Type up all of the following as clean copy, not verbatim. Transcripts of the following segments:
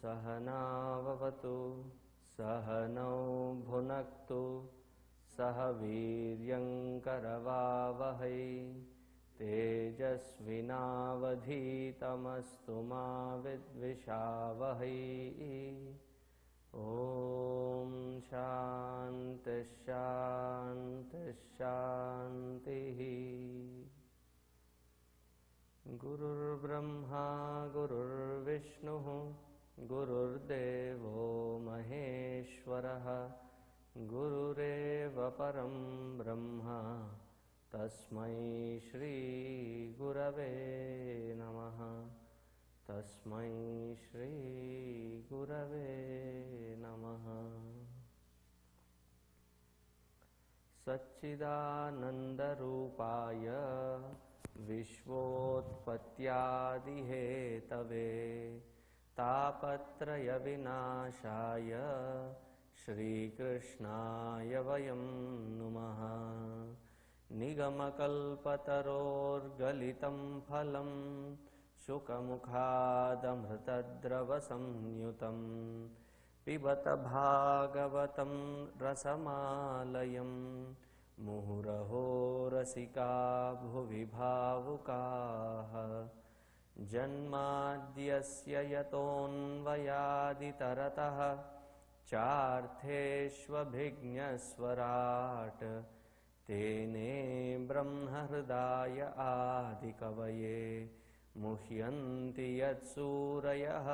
सहनाववतु सहनौ भुनक्तु सह वीर्यङ्करवावहै तेजस्विनावधीतमस्तु मा विद्विषावहै। ॐ शान्ति शान्ति शान्तिः। गुरुर्ब्रह्मा गुरुर्विष्णुः गुरुर्देवो महेश्वरः गुरुरेव परं ब्रह्म तस्मै श्री गुरवे नमः। तस्मै श्री गुरवे नमः। सच्चिदानन्दरूपाय विश्वोत्पत्त्यादिहेतवे तापत्रयविनाशाय श्रीकृष्णाय वयं नुमः। निगमकल्पतरोर्गलितं फलं शुकमुखादमृतद्रवसंयुतं पिबत भागवतं रसमालयं मुहुरहो रसिका भुवि भावुकाः। जन्माद्यस्य यतोऽन्वयादितरतः चार्थेष्वभिज्ञस्वराट् तेने ब्रह्महृदाय आदिकवये मुह्यन्ति यत्सूरयः।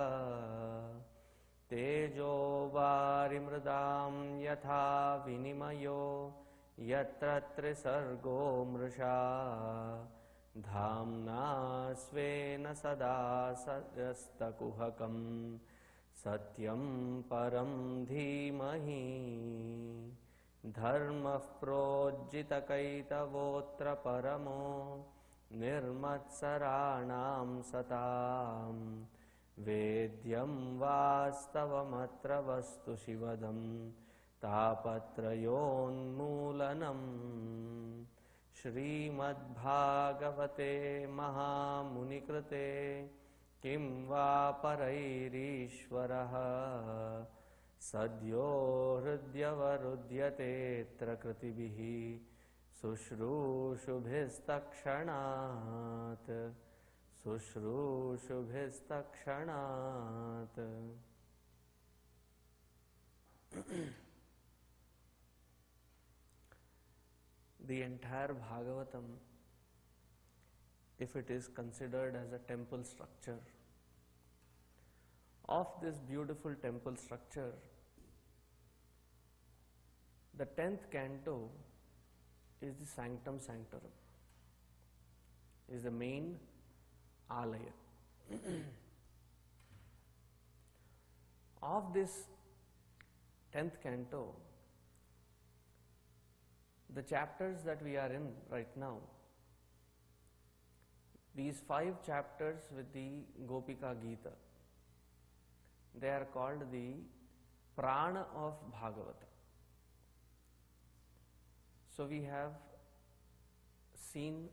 तेजो वारिमृदां यथा विनिमयो यत्र त्रिसर्गो मृषा धाम्ना स्वेन सदा सदस्तकुहकं सत्यं परं धीमहि। धर्मः प्रोज्झितकैतवोऽत्र परमो निर्मत्सराणां सतां वेद्यं वास्तवमत्र वस्तु शिवदं तापत्रयोन्मूलनम्। श्रीमद्भागवते महामुनिकृते किं वा परैरीश्वरः सद्यो हृद्यवरुध्यतेऽत्र कृतिभिः शुश्रूषुभिस्तत्क्षणात् शुश्रूषुभिस्तत्क्षणात्। The entire Bhagavatam, if it is considered as a temple structure, of this beautiful temple structure, the 10th canto is the Sanctum Sanctorum, is the main alaya. Of this 10th canto, the chapters that we are in right now, these 5 chapters with the Gopika Gita, they are called the Prana of Bhagavata. So we have seen,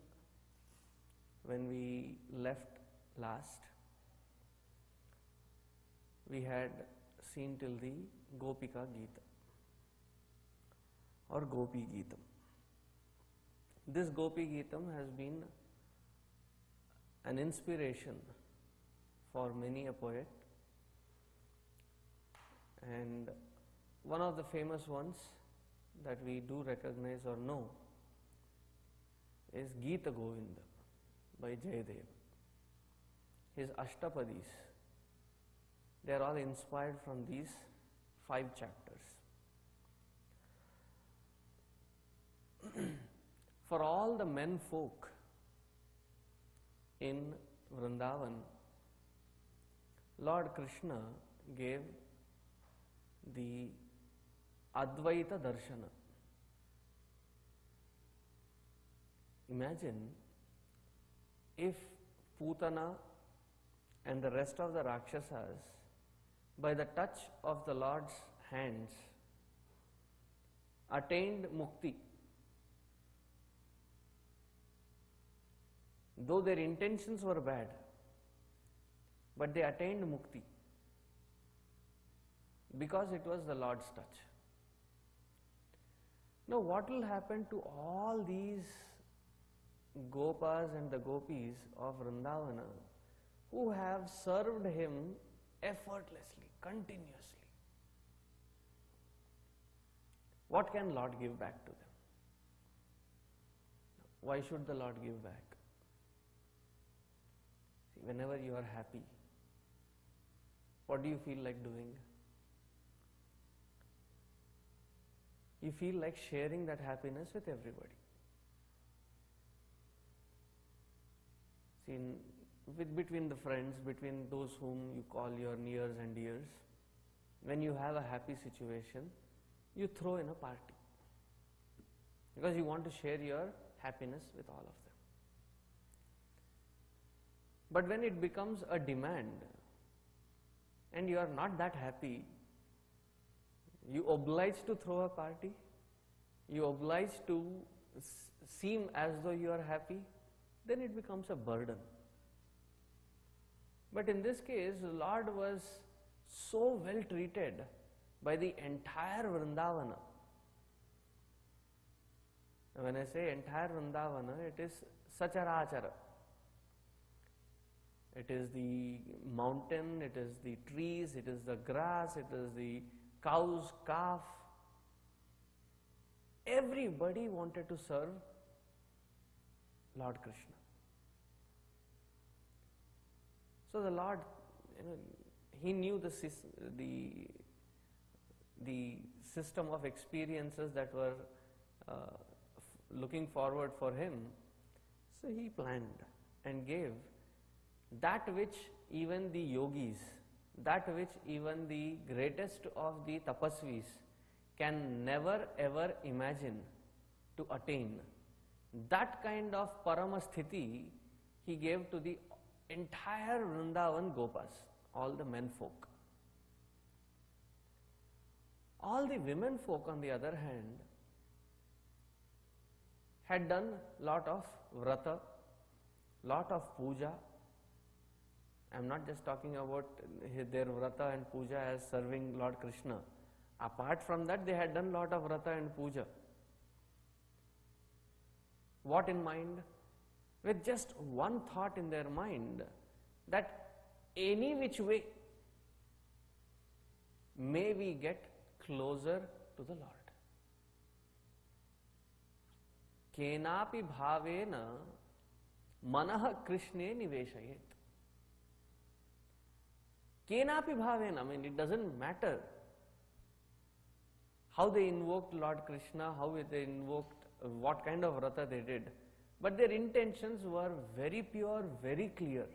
when we left last, we had seen till the Gopika Gita or Gopi Geetam. This Gopi Geetam has been an inspiration for many a poet, and one of the famous ones that we do recognize or know is Gita Govinda by Jayadeva. His Ashtapadis, they are all inspired from these 5 chapters. For all the men folk in Vrindavan, Lord Krishna gave the Advaita Darshana. Imagine if Putana and the rest of the Rakshasas, by the touch of the Lord's hands, attained mukti. Though their intentions were bad, but they attained mukti. because it was the Lord's touch. Now what will happen to all these Gopas and the Gopis of Vrindavana who have served him effortlessly, continuously? What can Lord give back to them? Why should the Lord give back? See, whenever you are happy, what do you feel like doing? You feel like sharing that happiness with everybody. See, between the friends, between those whom you call your nears and dears, when you have a happy situation, you throw in a party because you want to share your happiness with all of them. But when it becomes a demand and you are not that happy, you oblige to throw a party, you oblige to seem as though you are happy, then it becomes a burden. But in this case, the Lord was so well treated by the entire Vrindavana. When I say entire Vrindavana, it is Sachara-achara. It is the mountain, it is the trees, it is the grass, it is the cows, calf. Everybody wanted to serve Lord Krishna. So the Lord, he knew the system of experiences that were looking forward for him. So he planned and gave that which even the yogis, that which even the greatest of the tapasvis can never ever imagine to attain. That kind of paramasthiti he gave to the entire Vrindavan Gopas, all the men folk. All the women folk, on the other hand, had done lot of vrata, lot of puja. I am not just talking about their vrata and puja as serving Lord Krishna. Apart from that, they had done lot of vrata and puja. What in mind? With just one thought in their mind, that any which way may we get closer to the Lord. Kenapi bhavena manah Krishne niveshayet. Kenapi bhavena, I mean, it doesn't matter how they invoked Lord Krishna, how they invoked, what kind of vrata they did. But their intentions were very pure, very clear.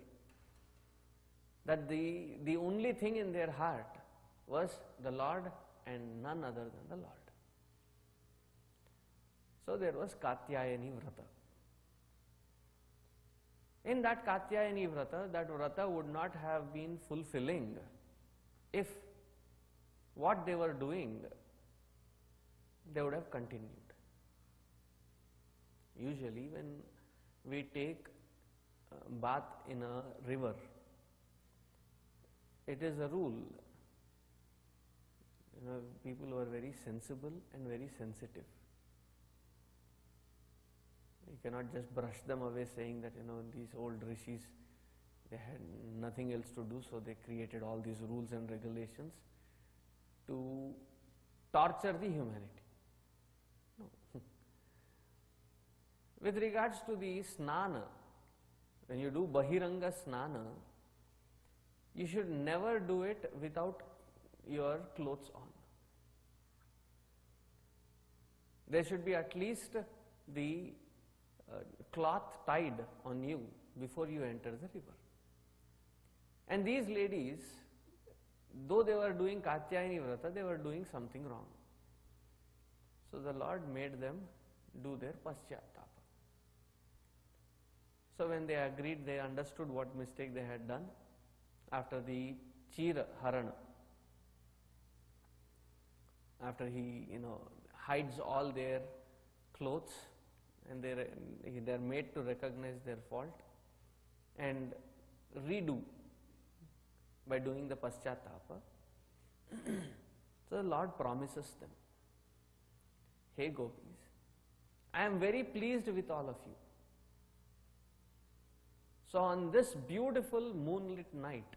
That the only thing in their heart was the Lord and none other than the Lord. So there was Katyayani Vrata. In that Katyayani Vrata, that Vrata would not have been fulfilling if what they were doing, they would have continued. Usually when we take bath in a river, it is a rule. People were very sensible and very sensitive. You cannot just brush them away saying that, these old rishis, they had nothing else to do, so they created all these rules and regulations to torture the humanity. No. With regards to the snana, when you do Bahiranga snana, you should never do it without your clothes on. There should be at least the cloth tied on you before you enter the river. And these ladies, though they were doing Katyayani Vrata, they were doing something wrong. So the Lord made them do their paschatapa. So when they agreed, they understood what mistake they had done. After the Chira Harana, after he hides all their clothes, and they are made to recognize their fault and redo by doing the paschatapa. So the Lord promises them, hey gopis, I am very pleased with all of you. So on this beautiful moonlit night,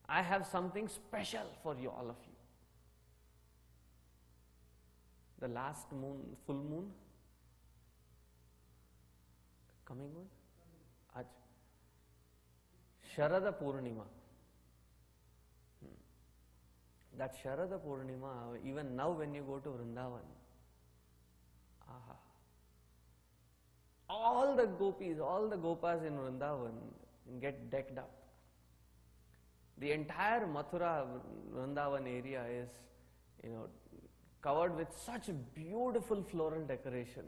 I have something special for you, all of you. The last moon, full moon, coming one, Aj, Sharada Purnima. That Sharada Purnima, even now when you go to Vrindavan, aha, all the gopis, all the gopas in Vrindavan get decked up. The entire Mathura Vrindavan area is, covered with such beautiful floral decoration.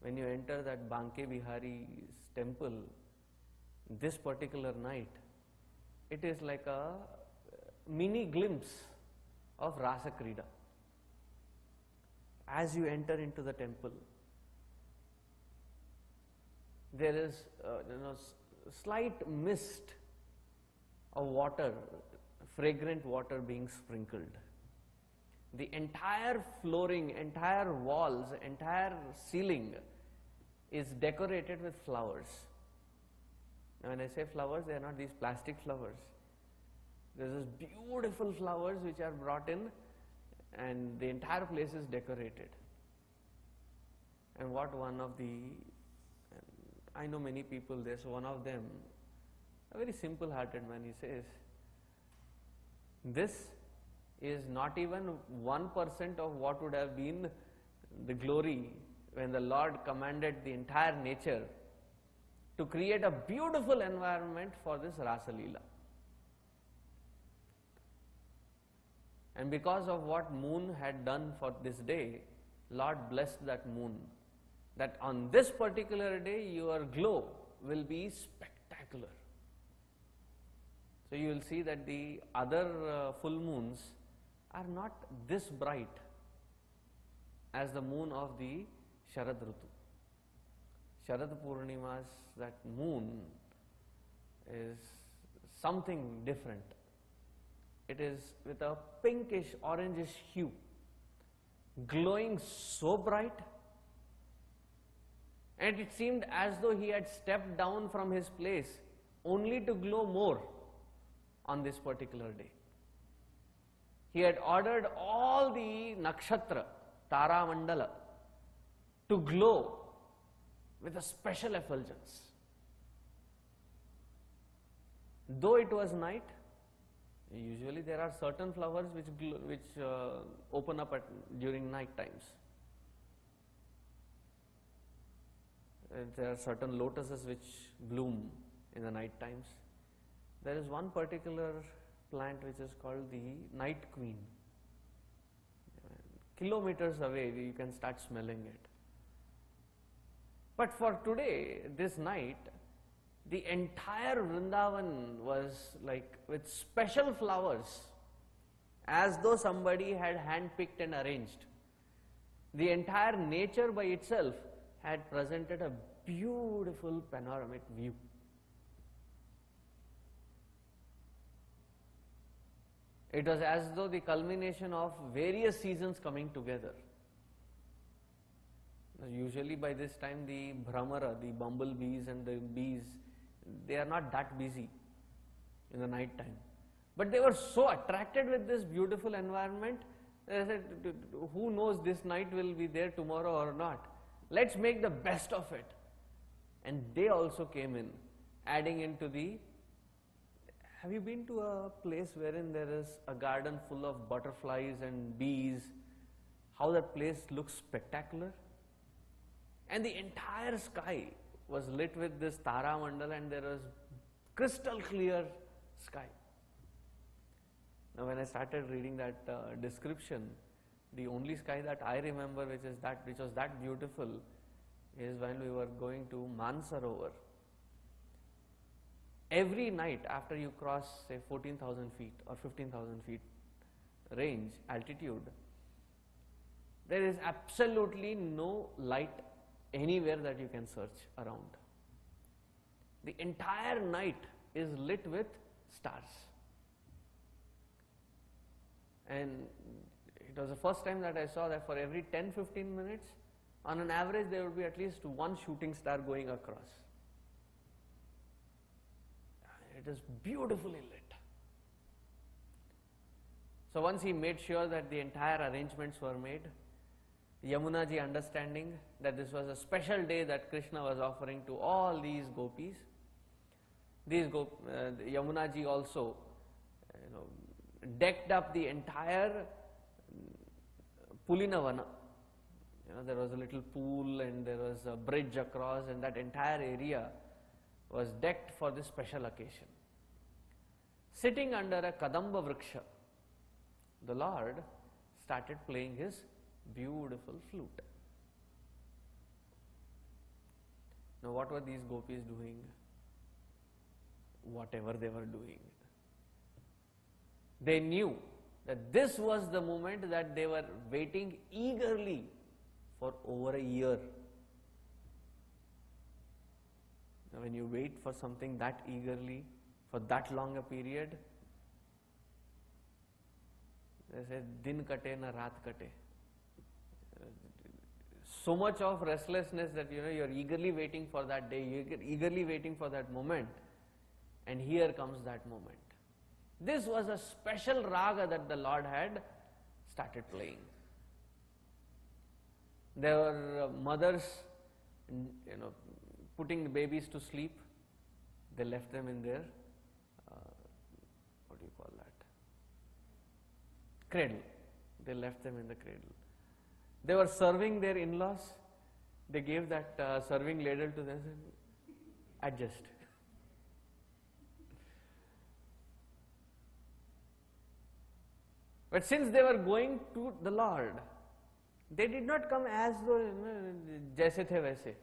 When you enter that Banke Bihari's temple, this particular night, it is like a mini glimpse of Rasa Krida. As you enter into the temple, there is slight mist of water, fragrant water being sprinkled. The entire flooring, entire walls, entire ceiling is decorated with flowers. Now when I say flowers, they are not these plastic flowers. There is beautiful flowers which are brought in, and the entire place is decorated. And what one of the, I know many people there, so one of them, a very simple-hearted man, he says, this is not even 1% of what would have been the glory when the Lord commanded the entire nature to create a beautiful environment for this Rasa Leela. And because of what moon had done for this day, Lord blessed that moon, that on this particular day your glow will be spectacular. So you will see that the other full moons are not this bright as the moon of the Sharad Ritu. Sharad Purnima's, that moon is something different. It is with a pinkish, orangish hue, glowing so bright, and it seemed as though he had stepped down from his place only to glow more on this particular day. He had ordered all the nakshatra, Tara Mandala, to glow with a special effulgence. Though it was night, usually there are certain flowers which open up during night times. There are certain lotuses which bloom in the night times. There is one particular plant which is called the night queen. Kilometers away you can start smelling it. But for today, this night, the entire Vrindavan was like with special flowers, as though somebody had handpicked and arranged. The entire nature by itself had presented a beautiful panoramic view. It was as though the culmination of various seasons coming together. Usually by this time the Brahmara, the bumblebees and the bees, they are not that busy in the night time. But they were so attracted with this beautiful environment, they said, who knows, this night will be there tomorrow or not. Let's make the best of it. And they also came in, adding into the... Have you been to a place wherein there is a garden full of butterflies and bees? How that place looks spectacular? And the entire sky was lit with this Tara Mandala, and there was crystal clear sky. Now when I started reading that description, the only sky that I remember which was that beautiful is when we were going to Mansarovar. Every night after you cross say 14,000 feet or 15,000 feet range, altitude, there is absolutely no light anywhere that you can search around. The entire night is lit with stars. And it was the first time that I saw that for every 10-15 minutes, on an average, there would be at least one shooting star going across. It is beautifully lit. So once he made sure that the entire arrangements were made, Yamuna ji understanding that this was a special day that Krishna was offering to all these gopis. Yamuna ji also, decked up the entire Pulinavana. There was a little pool and there was a bridge across, and that entire area was decked for this special occasion. Sitting under a Kadamba Vriksha, the Lord started playing his beautiful flute. Now what were these gopis doing? Whatever they were doing. They knew that this was the moment that they were waiting eagerly for over a year. Now when you wait for something that eagerly, for that long a period, they say, din kate na raat kate. So much of restlessness that you're eagerly waiting for that day, you're eagerly waiting for that moment, and here comes that moment. This was a special raga that the Lord had started playing. There were mothers, putting the babies to sleep. They left them in their, what do you call that? Cradle. They left them in the cradle. They were serving their in-laws. They gave that serving ladle to them and adjust. But since they were going to the Lord, they did not come as though jaise the waise.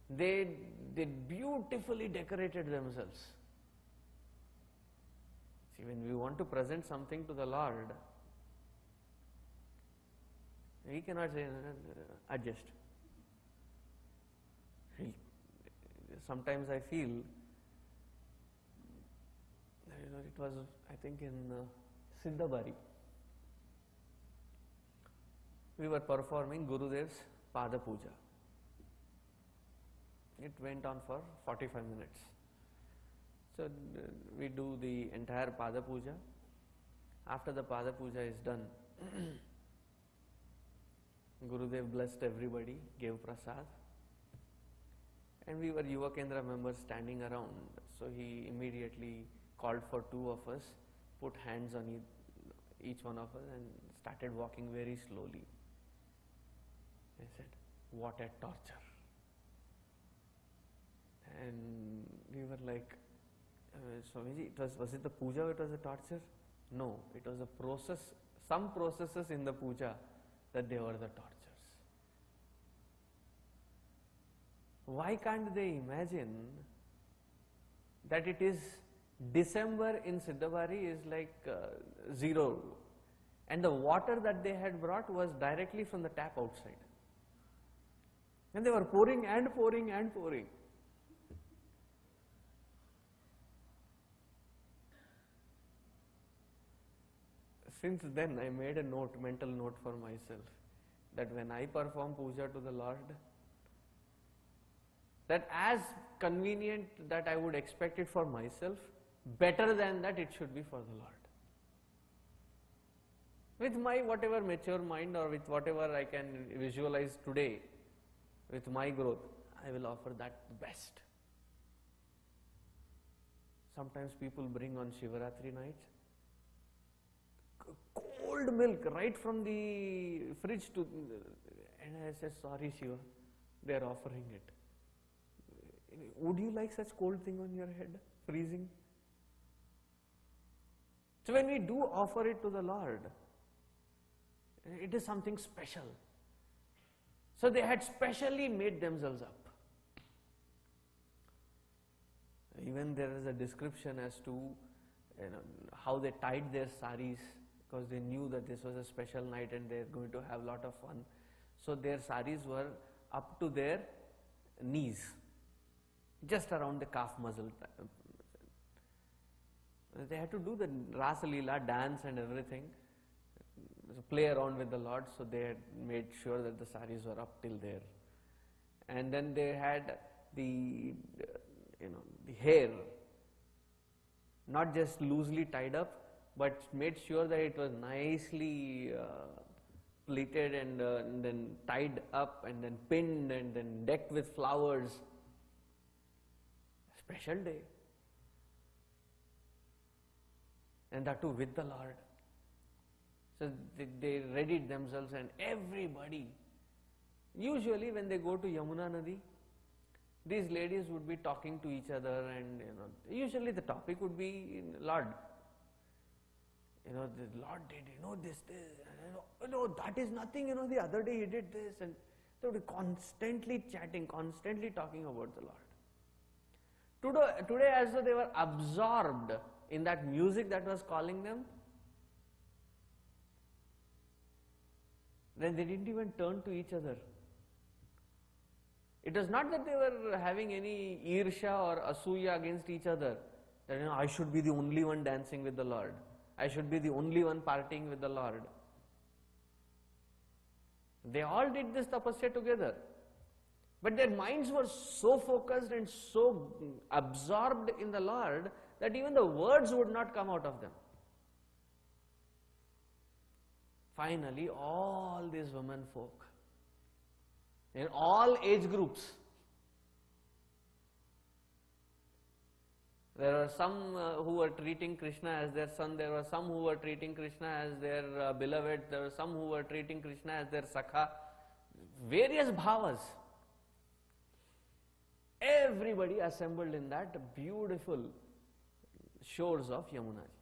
They beautifully decorated themselves. See, when we want to present something to the Lord, we cannot say, adjust. Sometimes I feel, it was, I think in Siddhabari, we were performing Gurudev's Pada Puja. It went on for 45 minutes. So we do the entire Pada Puja. After the Pada Puja is done, Gurudev blessed everybody, gave prasad, and we were Yuva Kendra members standing around. So he immediately called for two of us, put hands on each one of us and started walking very slowly. I said, what a torture. And we were like, Swamiji, was it the puja or it was a torture? No, it was a process, some processes in the puja that they were the tortures. Why can't they imagine that it is December in Siddhabari is like zero, and the water that they had brought was directly from the tap outside, and they were pouring and pouring and pouring. Since then, I made a note, mental note for myself, that when I perform puja to the Lord, that as convenient that I would expect it for myself, better than that it should be for the Lord. With my whatever mature mind or with whatever I can visualize today, with my growth, I will offer that best. Sometimes people bring on Shivaratri nights cold milk right from the fridge to, and I say, sorry Shiva, they are offering it. Would you like such cold thing on your head, freezing? So when we do offer it to the Lord, it is something special. So they had specially made themselves up. Even there is a description as to how they tied their saris, because they knew that this was a special night and they are going to have a lot of fun. So their saris were up to their knees, just around the calf muzzle. They had to do the Rasa Leela dance and everything, so play around with the Lord, so they had made sure that the saris were up till there. And then they had the hair not just loosely tied up, but made sure that it was nicely pleated and then tied up and then pinned and then decked with flowers. Special day. And that too with the Lord. So they readied themselves, and everybody, usually when they go to Yamuna Nadi, these ladies would be talking to each other, and usually the topic would be Lord. The Lord did, this, that is nothing, the other day he did this, and they would be constantly chatting, constantly talking about the Lord. Today as though they were absorbed in that music that was calling them, then they didn't even turn to each other. It was not that they were having any irsha or asuya against each other, that I should be the only one dancing with the Lord, I should be the only one partying with the Lord. They all did this tapasya together, but their minds were so focused and so absorbed in the Lord that even the words would not come out of them. Finally, all these women folk, in all age groups, there were some who were treating Krishna as their son, there were some who were treating Krishna as their beloved, there were some who were treating Krishna as their sakha, various bhavas. Everybody assembled in that beautiful shores of Yamunaji.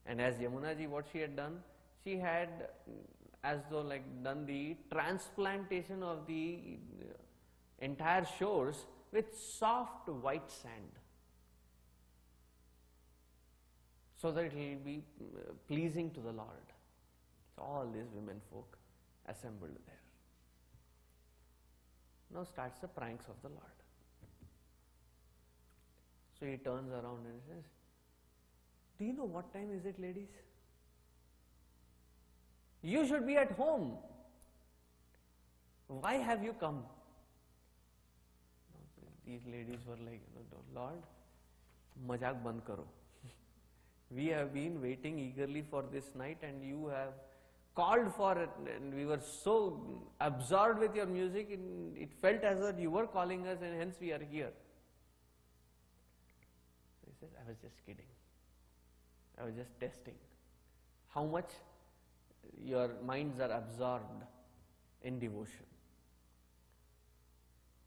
And as Yamunaji, what she had done, she had as though done the transplantation of the entire shores with soft white sand, so that it will be pleasing to the Lord. So all these women folk assembled there. Now starts the pranks of the Lord. So he turns around and says, do you know what time is it, ladies? You should be at home. Why have you come? These ladies were like, Lord, majak band karo. We have been waiting eagerly for this night, and you have called for it, and we were so absorbed with your music, it felt as though you were calling us, and hence we are here. So he says, I was just kidding. I was just testing how much your minds are absorbed in devotion.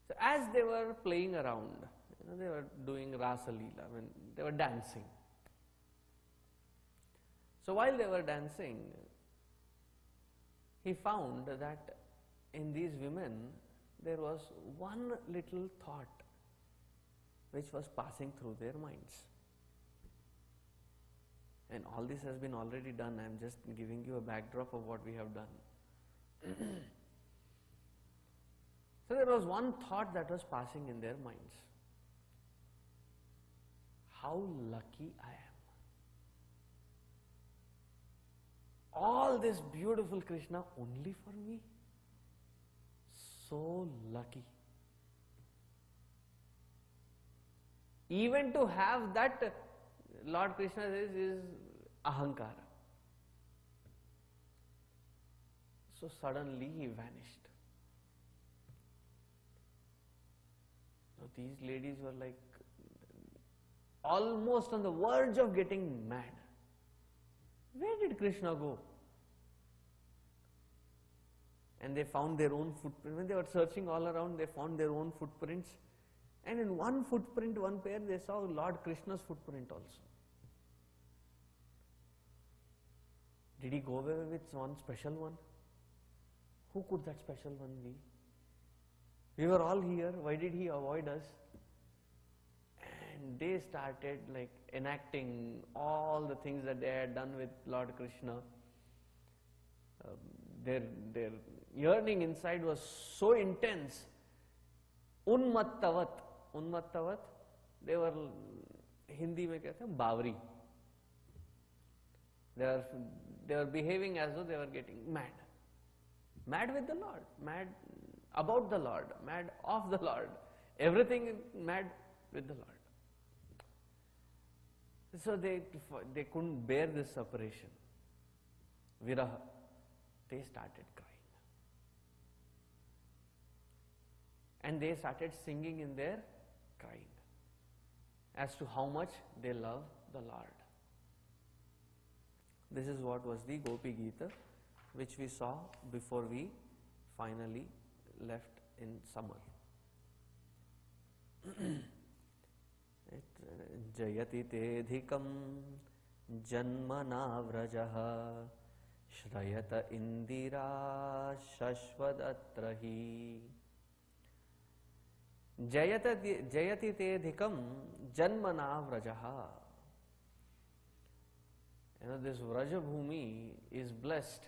So as they were playing around, they were doing Rasa Leela, they were dancing. So while they were dancing, he found that in these women there was one little thought which was passing through their minds. And all this has been already done. I am just giving you a backdrop of what we have done. So there was one thought that was passing in their minds. How lucky I am. All this beautiful Krishna only for me. So lucky. Even to have that, Lord Krishna says, is ahankara. So suddenly he vanished. Now these ladies were like almost on the verge of getting mad. Where did Krishna go? And they found their own footprint. When they were searching all around, they found their own footprints. And in one footprint, one pair, they saw Lord Krishna's footprint also. Did he go away with one special one? Who could that special one be? We were all here. Why did he avoid us? And they started like enacting all the things that they had done with Lord Krishna. Their yearning inside was so intense. Unmattavat, they were Hindi में कहते हैं बावरी. They were behaving as though they were getting mad. Mad with the Lord, mad about the Lord, mad of the Lord. Everything mad with the Lord. So they couldn't bear this separation. Viraha. They started crying. And they started singing in their crying as to how much they love the Lord. This is what was the Gopi Gita, which we saw before we finally left in summer. Jayati te dhikam janmana vrajaha Shrayata indira shashvadatrahi. Jayati te dhikam janmana vrajaha. You know, this Vraja Bhumi is blessed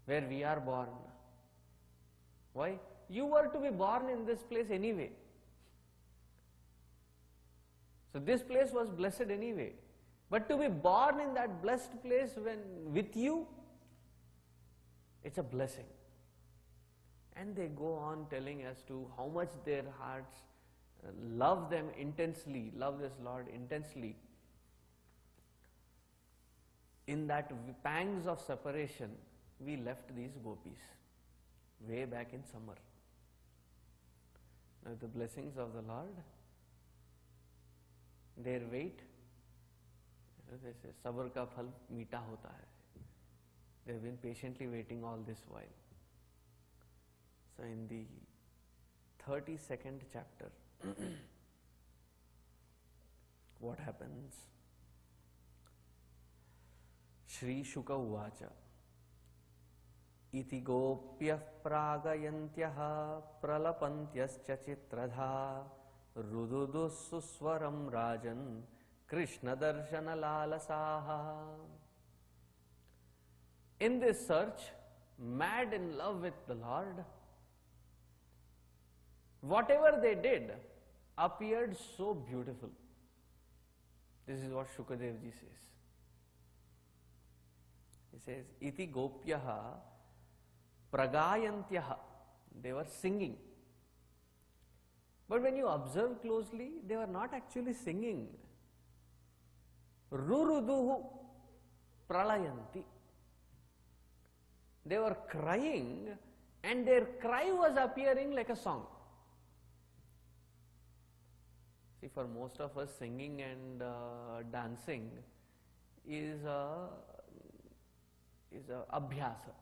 where we are born. Why? You were to be born in this place anyway. So this place was blessed anyway. But to be born in that blessed place with you, it's a blessing. And they go on telling as to how much their hearts love them intensely, love this Lord intensely. In that pangs of separation, we left these gopis way back in summer. Now the blessings of the Lord, their weight, they say, sabr ka phal meeta hota hai. They have been patiently waiting all this while. So in the 32nd chapter, what happens? Shri Shuka Uvacha Iti Gopyah Pragayantyah Pralapantyascha Chitradha Rududu Suswaram Rajan Krishna Darshana Lalasaha. In this search, mad in love with the Lord, whatever they did appeared so beautiful. This is what Shukadev ji says. He says, Iti Gopyaha Pragayantyah. They were singing. But when you observe closely, they were not actually singing. Ruruduhu Pralayanti. They were crying, and their cry was appearing like a song. See, for most of us, singing and dancing is a abhyasa.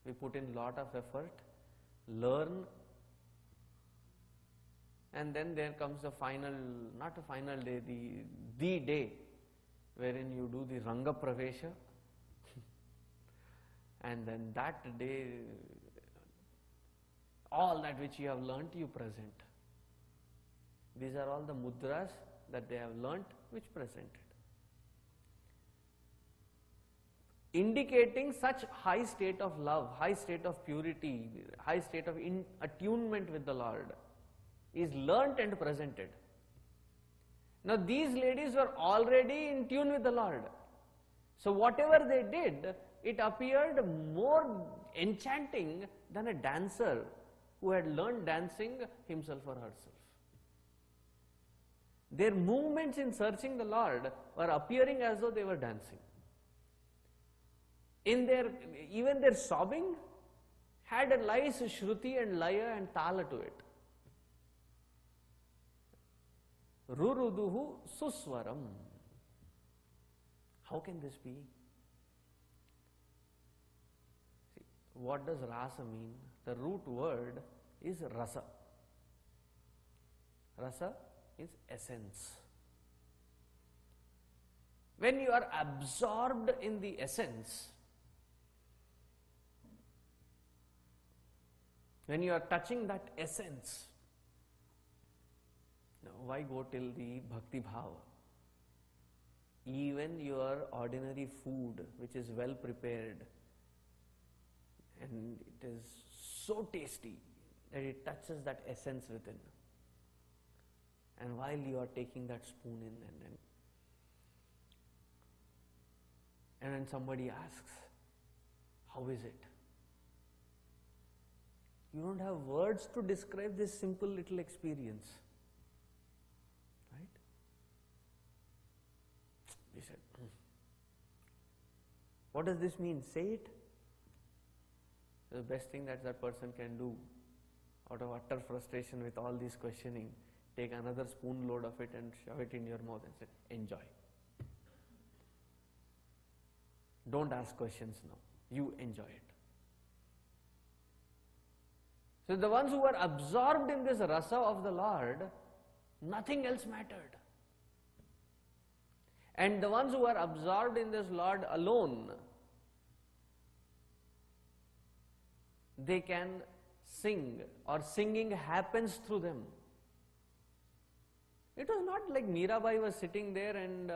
We put in lot of effort, learn, and then there comes the final, not a final day, the day wherein you do the Ranga Pravesha, and then that day all that which you have learnt you present. These are all the mudras that they have learnt which presented, indicating such high state of love, high state of purity, high state of attunement with the Lord is learnt and presented. Now these ladies were already in tune with the Lord. So whatever they did, it appeared more enchanting than a dancer who had learned dancing himself or herself. Their movements in searching the Lord were appearing as though they were dancing. Even their sobbing had a nice shruti and laya and tala to it. Ruruduhu suswaram. How can this be? See, what does rasa mean? The root word is rasa. Rasa is essence. When you are absorbed in the essence, when you are touching that essence, now why go till the bhakti bhava? Even your ordinary food, which is well prepared and it is so tasty that it touches that essence within. And while you are taking that spoon in and when somebody asks, how is it? You don't have words to describe this simple little experience. Right? He said, what does this mean? Say it. The best thing that person can do, out of utter frustration with all this questioning, take another spoon load of it and shove it in your mouth and say, enjoy. Don't ask questions now. You enjoy it. So the ones who were absorbed in this rasa of the Lord, nothing else mattered. And the ones who are absorbed in this Lord alone, they can sing, or singing happens through them. It was not like Mirabai was sitting there and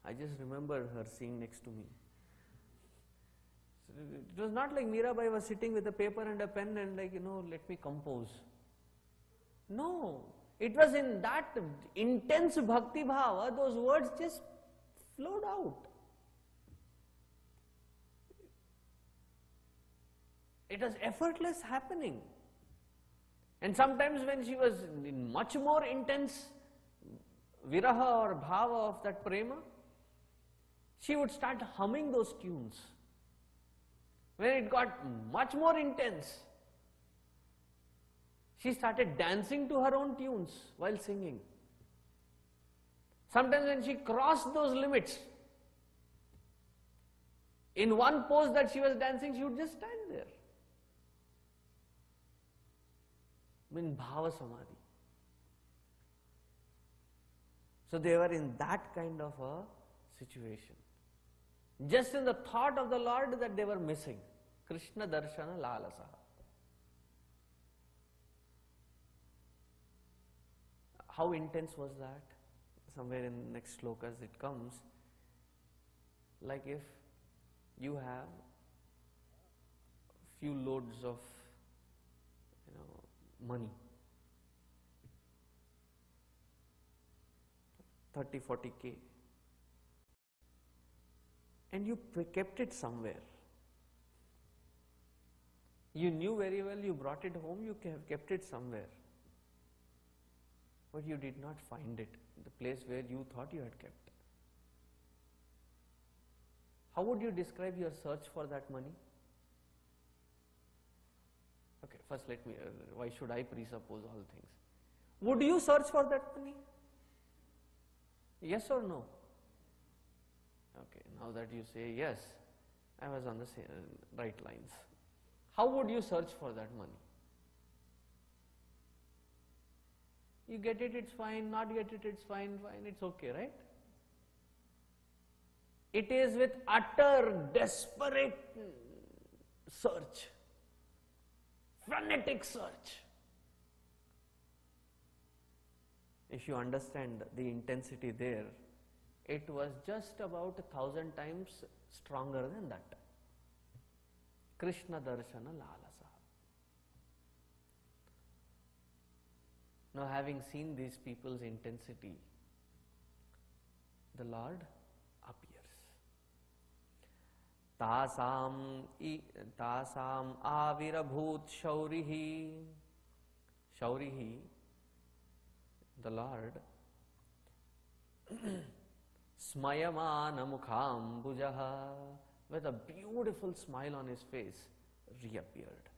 I just remember her sitting next to me. So it was not like Mirabai was sitting with a paper and a pen and like, let me compose. No, it was in that intense bhakti bhava, those words just flowed out. It was effortless happening. And sometimes when she was in much more intense viraha or bhava of that prema, she would start humming those tunes. When it got much more intense, she started dancing to her own tunes while singing. Sometimes when she crossed those limits, in one pose that she was dancing, she would just stand there. In bhava samadhi. So they were in that kind of a situation. Just in the thought of the Lord that they were missing. Krishna darshana lalasaha. How intense was that? Somewhere in the next slokas it comes. Like if you have few loads of money, 30-40K, and you kept it somewhere. You knew very well you brought it home, you kept it somewhere, but you did not find it in the place where you thought you had kept. How would you describe your search for that money? Okay, first let me, why should I presuppose all things? Would you search for that money? Yes or no? Okay, now that you say yes, I was on the right lines. How would you search for that money? You get it, it's fine, not get it, it's fine, it's okay, right? It is with utter, desperate search. Frenetic search. If you understand the intensity there, it was just about 1,000 times stronger than that. Krishna darshana lalasaha. Now, having seen these people's intensity, the Lord appears. Tasam avirabhut shaurihi. Shaurihi, the Lord, smayamana mukham bujaha, with a beautiful smile on his face, reappeared.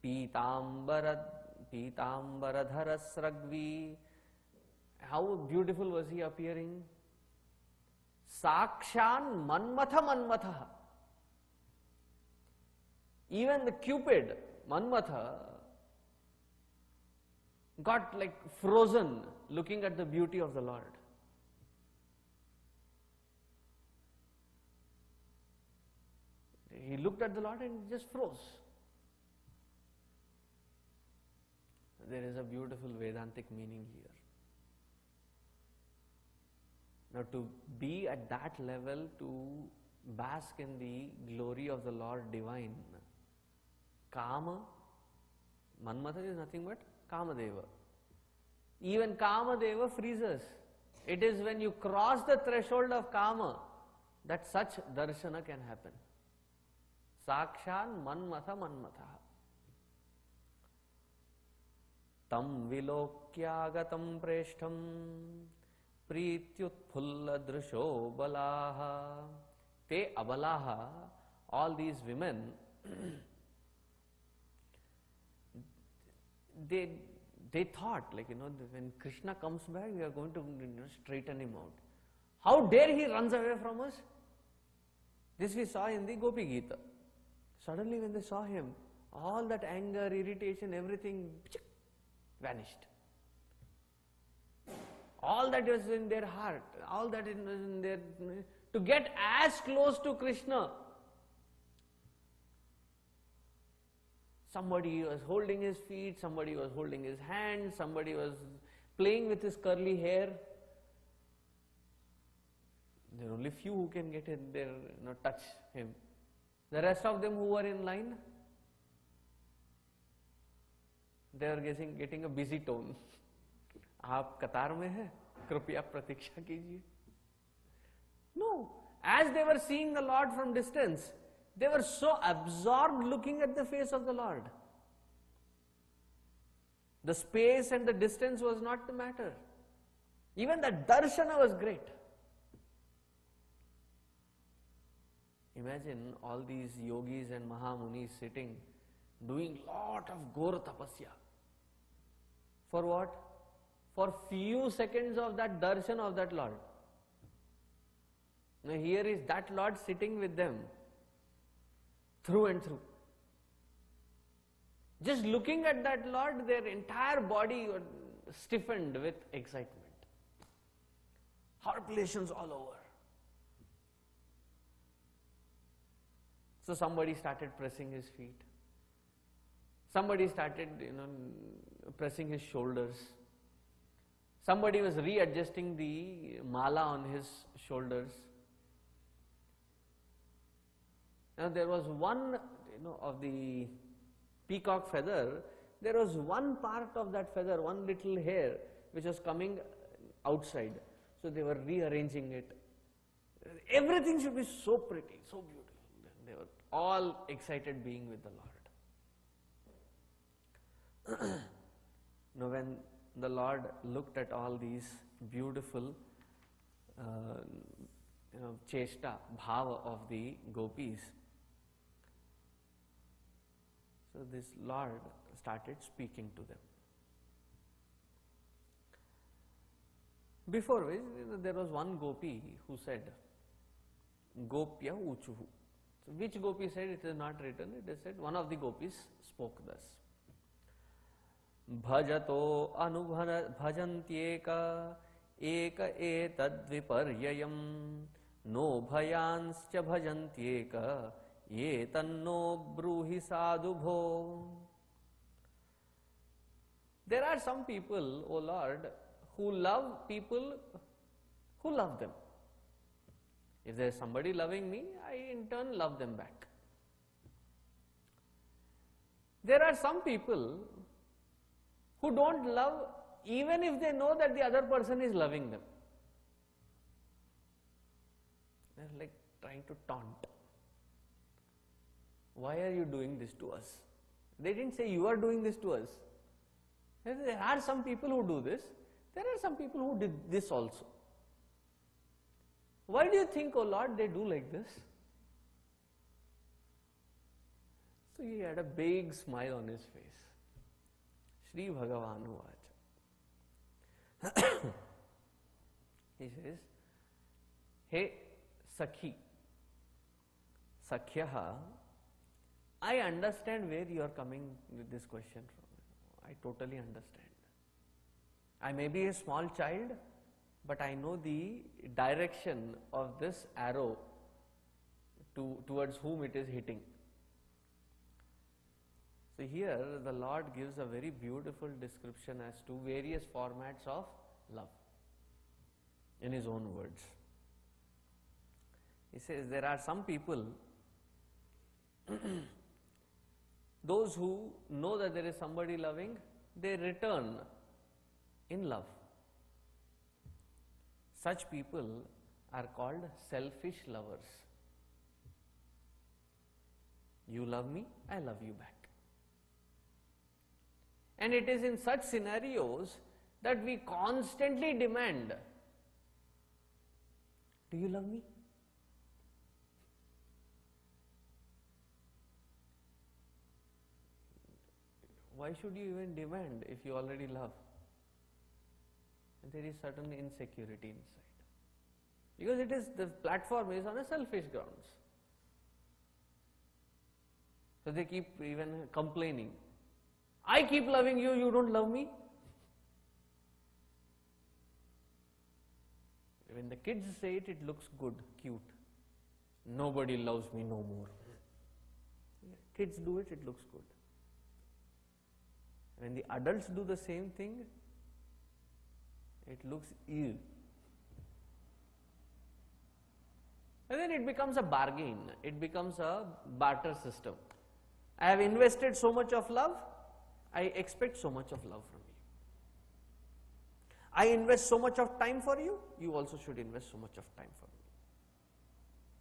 Pitambaradhara sragvi. How beautiful was he appearing? Sakshan manmatha. Even the Cupid, Manmatha, got like frozen looking at the beauty of the Lord. He looked at the Lord and just froze. There is a beautiful Vedantic meaning here. Now, to be at that level, to bask in the glory of the Lord divine, Kama, Manmatha is nothing but Kamadeva. Even Kamadeva freezes. It is when you cross the threshold of Kama that such darshana can happen. Sakshan manmatha manmatha. Tam vilokyagatam preshtham prityutphulla drisho balaha. Te abalaha, all these women, they thought, like, when Krishna comes back, we are going to straighten him out. How dare he runs away from us? This we saw in the Gopi Gita. Suddenly when they saw him, all that anger, irritation, everything vanished. All that was in their heart, all that was in their... to get as close to Krishna. Somebody was holding his feet, somebody was holding his hand, somebody was playing with his curly hair. There are only few who can get in there, touch him. The rest of them who were in line, they are getting a busy tone. आप कतार में हैं, कृपया प्रतीक्षा कीजिए. No, as they were seeing the Lord from distance, they were so absorbed looking at the face of the Lord. The space and the distance was not the matter. Even the darshana was great. Imagine all these yogis and mahamunis sitting, doing lot of ghora tapasya. For what? For few seconds of that darshan of that Lord. Now here is that Lord sitting with them, through and through. Just looking at that Lord, their entire body was stiffened with excitement. Heart palpitations all over. So somebody started pressing his feet. Somebody started, pressing his shoulders. Somebody was readjusting the mala on his shoulders. Now there was one, of the peacock feather, there was one part of that feather, one little hair, which was coming outside. So they were rearranging it. Everything should be so pretty, so beautiful. They were all excited being with the Lord. Now when the Lord looked at all these beautiful cheshta, bhava of the gopis, so this Lord started speaking to them. Before which, there was one gopi who said, Gopya uchuhu. So which gopi said, it is not written, it is said, one of the gopis spoke thus. Bhajato anubhajantyeka eka etadviparyayam no bhayanscha bhajantyeka ye tanno bruhi sadubho. There are some people, O Lord, who love people who love them. If there is somebody loving me, I in turn love them back. There are some people who don't love even if they know that the other person is loving them. They are like trying to taunt. Why are you doing this to us? They didn't say you are doing this to us. There are some people who do this. There are some people who did this also. Why do you think, O Lord, they do like this? So he had a big smile on his face. Shri Bhagavanu Vacha. He says, Hey Sakhi, Sakhyaha, I understand where you are coming with this question from. I totally understand. I may be a small child, but I know the direction of this arrow towards whom it is hitting. So here the Lord gives a very beautiful description as to various formats of love in his own words. He says there are some people, those who know that there is somebody loving, they return in love. Such people are called selfish lovers. You love me, I love you back. And it is in such scenarios that we constantly demand, do you love me? Why should you even demand if you already love? There is certain insecurity inside. Because the platform is on a selfish grounds. So they keep even complaining. I keep loving you, you don't love me. When the kids say it, it looks good, cute. Nobody loves me no more. Kids do it, it looks good. When the adults do the same thing, it looks ill. And then it becomes a bargain, it becomes a barter system. I have invested so much of love, I expect so much of love from you. I invest so much of time for you, you also should invest so much of time for me.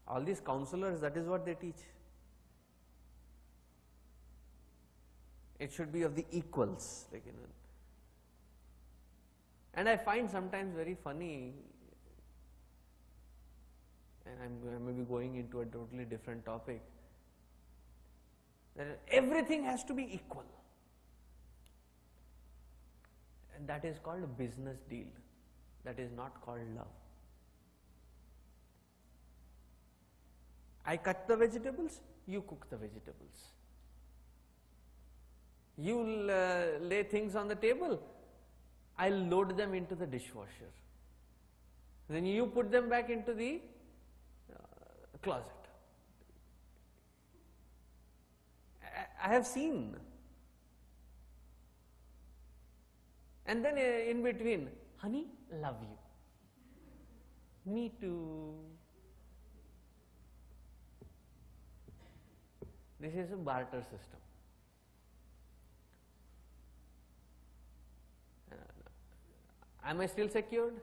All these counselors, that is what they teach. It should be of the equals, like, and I find sometimes very funny, and I may be going into a totally different topic, that everything has to be equal. And that is called a business deal. That is not called love. I cut the vegetables, you cook the vegetables. You lay things on the table, I will load them into the dishwasher. Then you put them back into the closet. I have seen. And then in between, honey, love you. Me too. This is a barter system. Am I still secured?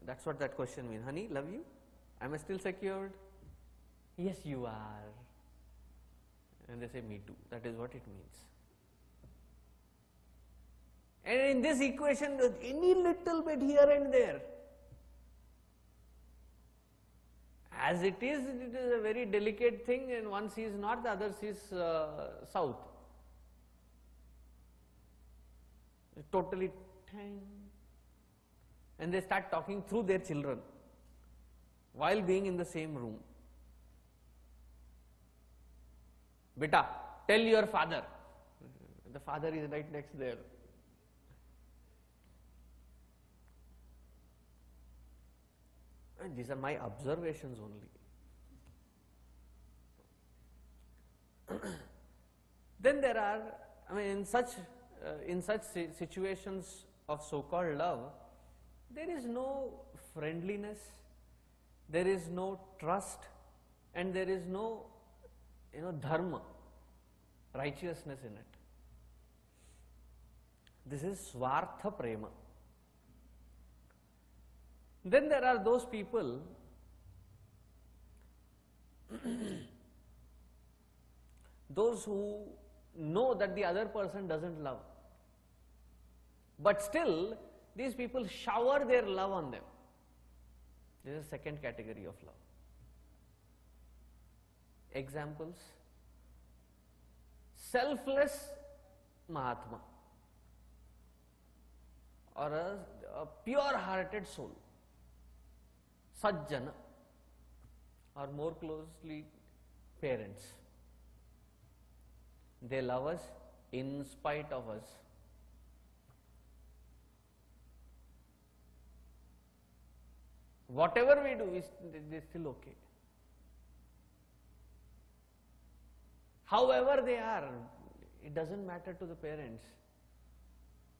That's what that question means. Honey, love you? Am I still secured? Yes, you are. And they say, me too. That is what it means. And in this equation, any little bit here and there, as it is a very delicate thing, and one sees north, the other sees south. Totally tang. And they start talking through their children while being in the same room. Beta, tell your father. The father is right next there. And these are my observations only. Then there are, in such situations of so-called love, there is no friendliness, there is no trust, and there is no, dharma, righteousness in it. This is swartha prema. Then there are those people those who know that the other person doesn't love, but still these people shower their love on them. This is the second category of love. Examples: selfless Mahatma, or a pure-hearted soul, Sajjana, or more closely, parents. They love us in spite of us. Whatever we do, they're still okay. However they are, it doesn't matter to the parents.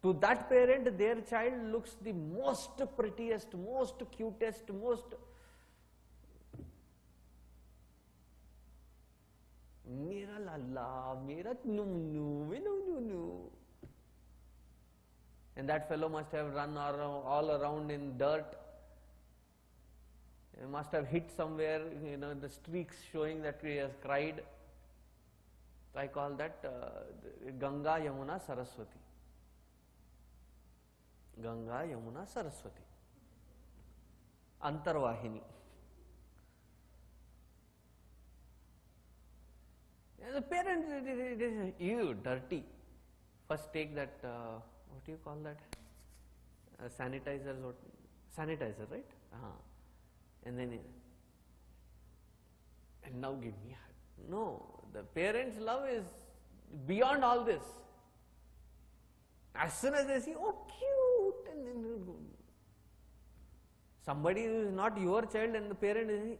To that parent, their child looks the most prettiest, most cutest, most... Mera lalla, mera nunu, no. and that fellow must have run all around in dirt. He must have hit somewhere, the streaks showing that he has cried. I call that Ganga, Yamuna, Saraswati. Ganga, Yamuna, Saraswati. Antarvahini. The parents, you dirty. First take that, what do you call that? Sanitizer, right? And then, and now give me a hug. No, the parents' love is beyond all this. As soon as they see, oh cute, and then somebody who is not your child and the parent is saying,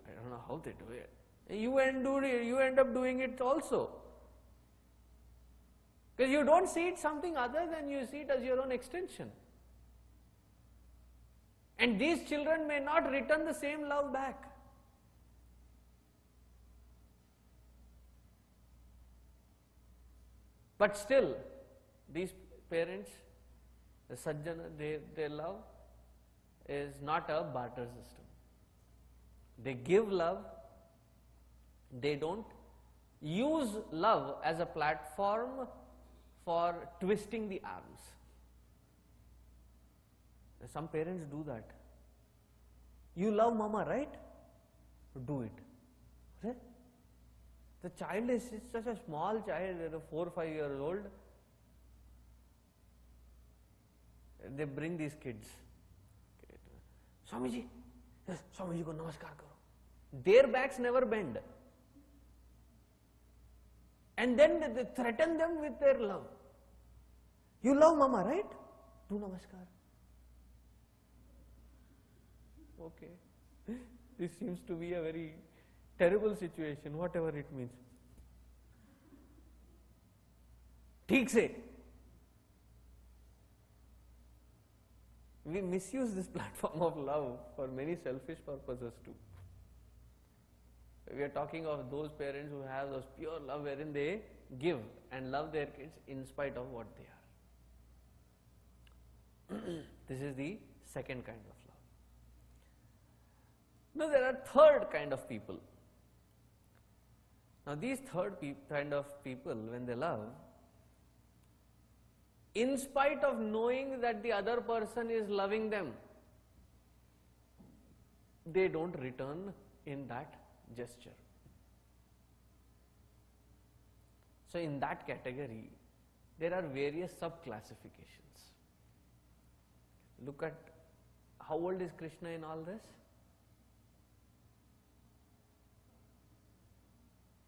I don't know how they do it. You end up doing it also. Because you don't see it something other than you see it as your own extension. And these children may not return the same love back. But still, these parents, the Sajjana, their love is not a barter system. They give love, they don't use love as a platform for twisting the arms. Some parents do that. You love mama, right? Do it. Okay? The child is such a small child, 4 or 5 years old. They bring these kids. Swamiji, yes, Swamiji ko namaskar karo. Their backs never bend. And then they threaten them with their love. You love mama, right? Do namaskar. Okay. This seems to be a very terrible situation, whatever it means. ठीक से. We misuse this platform of love for many selfish purposes too. We are talking of those parents who have those pure love wherein they give and love their kids in spite of what they are. This is the second kind of love. Now there are third kind of people. Now these third kind of people, when they love, in spite of knowing that the other person is loving them, they don't return in that gesture. So in that category, there are various sub-classifications. Look at how old is Krishna in all this?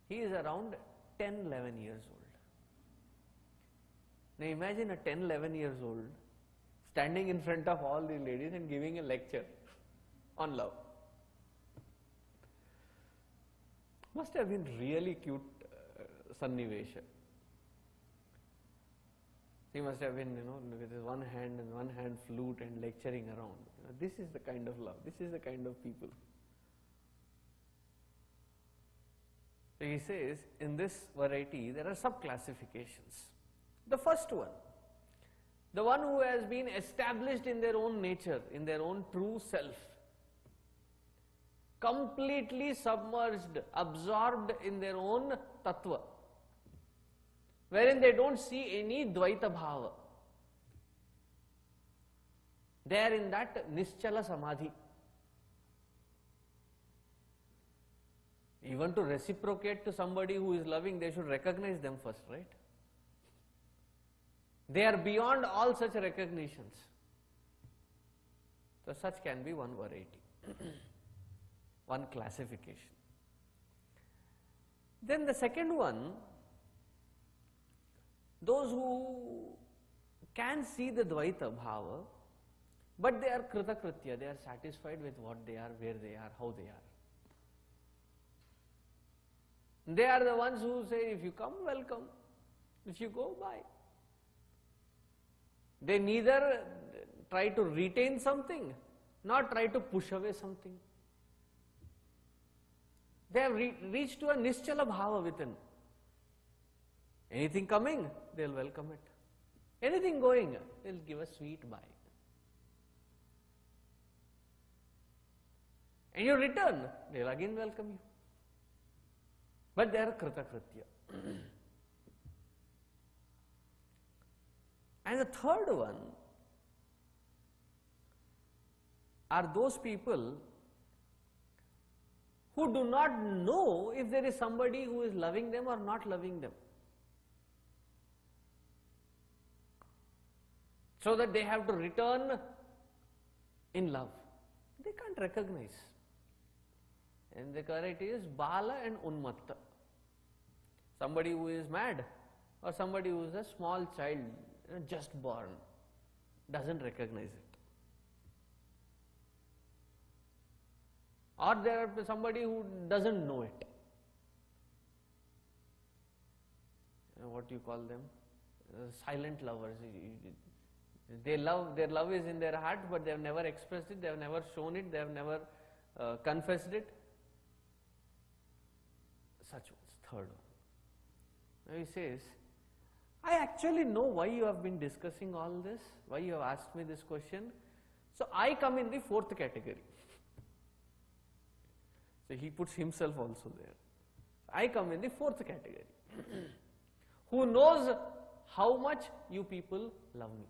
He is around 10, 11 years old. Now imagine a 10, 11 years old standing in front of all the ladies and giving a lecture on love. Must have been really cute sannivesha. He must have been, with his one hand flute and lecturing around. This is the kind of love. This is the kind of people. So he says, in this variety, there are sub-classifications. The first one, the one who has been established in their own nature, in their own true self, completely submerged, absorbed in their own tattva, wherein they don't see any dvaita bhava. They are in that nischala samadhi. Even to reciprocate to somebody who is loving, they should recognize them first, right? They are beyond all such recognitions. So such can be one variety, one classification. Then the second one, those who can see the dvaita bhava, but they are kritakritya, they are satisfied with what they are, where they are, how they are. They are the ones who say, if you come, welcome. If you go, bye. They neither try to retain something, nor try to push away something. They have reached to a nischala bhava within. Anything coming, they will welcome it. Anything going, they'll give a sweet bye. And you return, they'll again welcome you. But they are kritakritya. And the third one are those people who do not know if there is somebody who is loving them or not loving them. So that they have to return in love. They can't recognize. And the correct is Bala and Unmatta. Somebody who is mad or somebody who is a small child, just born, doesn't recognize it. Or there are somebody who doesn't know it. What do you call them? Silent lovers. They love, their love is in their heart, but they have never expressed it, they have never shown it, they have never confessed it. Such ones, third one. Now he says, I actually know why you have been discussing all this, why you have asked me this question. So I come in the fourth category. So he puts himself also there. I come in the fourth category. Who knows how much you people love me.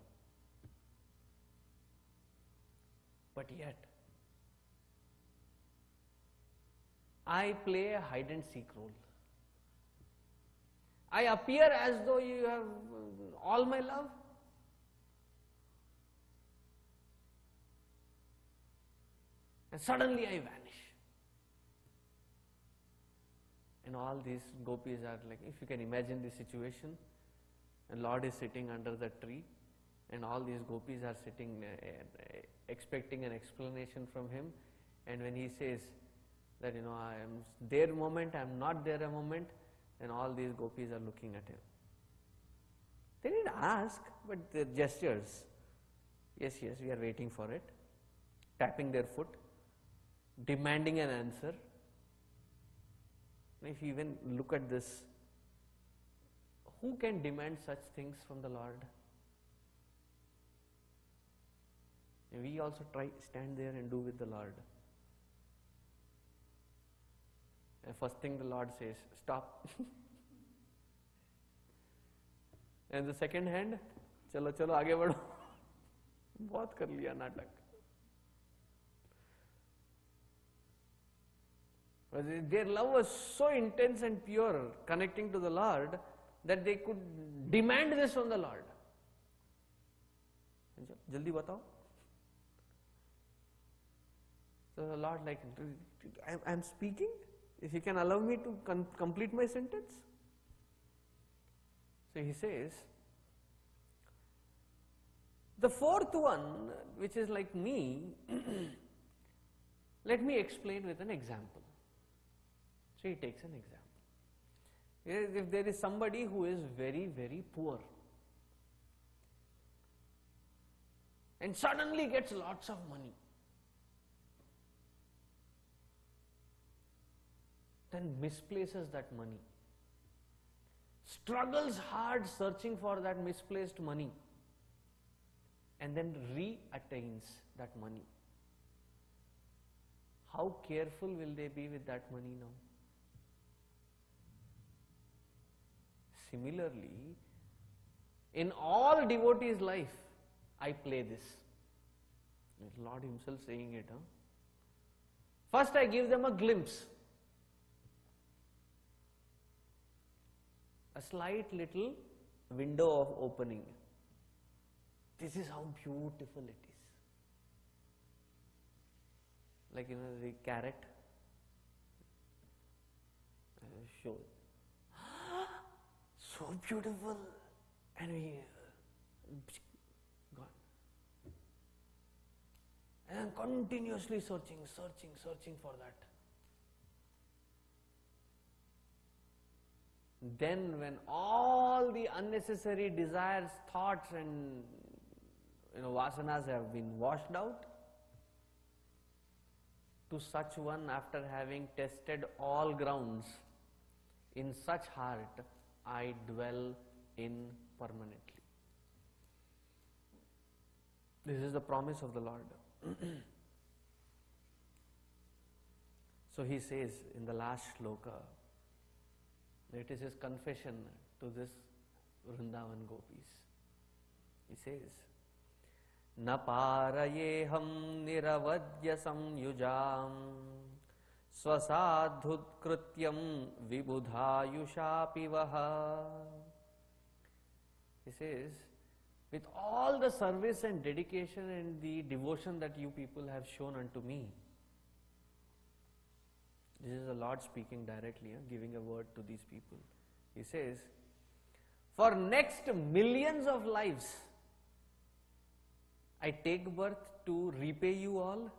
But yet, I play a hide and seek role. I appear as though you have all my love. And suddenly I vanish. And all these gopis are like, if you can imagine the situation, and Lord is sitting under the tree, and all these gopis are sitting expecting an explanation from him, and when he says that, I am there a moment, I am not there a moment, and all these gopis are looking at him. They didn't ask, but their gestures, yes, yes, we are waiting for it, tapping their foot, demanding an answer. If you even look at this, who can demand such things from the Lord? And we also stand there and do with the Lord. And first thing the Lord says, stop. And the second hand, chalo chalo आगे बढ़ो. बहुत कर लिया नाटक. Their love was so intense and pure, connecting to the Lord, that they could demand this from the Lord. Jaldi batao. So the Lord like, I am speaking, if you can allow me to complete my sentence. So he says, the fourth one, which is like me, let me explain with an example. So he takes an example. If there is somebody who is very, very poor and suddenly gets lots of money, then misplaces that money, struggles hard searching for that misplaced money, and then re-attains that money. How careful will they be with that money now? Similarly, in all devotees' life, I play this. Lord himself saying it. First I give them a glimpse. A slight little window of opening. This is how beautiful it is. Like, the carrot. Show it. So beautiful. And we gone. And continuously searching for that. Then when all the unnecessary desires, thoughts and vasanas have been washed out, to such one, after having tested all grounds, in such heart I dwell in permanently. This is the promise of the Lord. So he says in the last shloka, it is his confession to this Vrindavan gopis. He says, Na parayeham niravadya samyujam swasadhud krityam vibudhayushapi vaha. He says, with all the service and dedication and the devotion that you people have shown unto me, this is the Lord speaking directly, giving a word to these people. He says, for next millions of lives, I take birth to repay you all.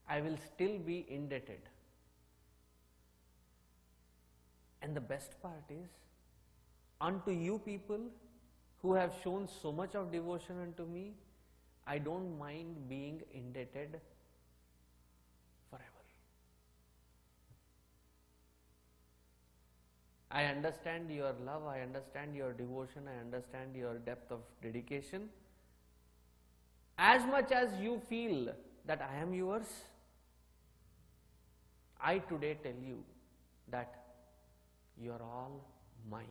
I will still be indebted. And the best part is, unto you people who have shown so much of devotion unto me, I don't mind being indebted forever. I understand your love, I understand your devotion, I understand your depth of dedication. As much as you feel that I am yours, I today tell you that you are all mine.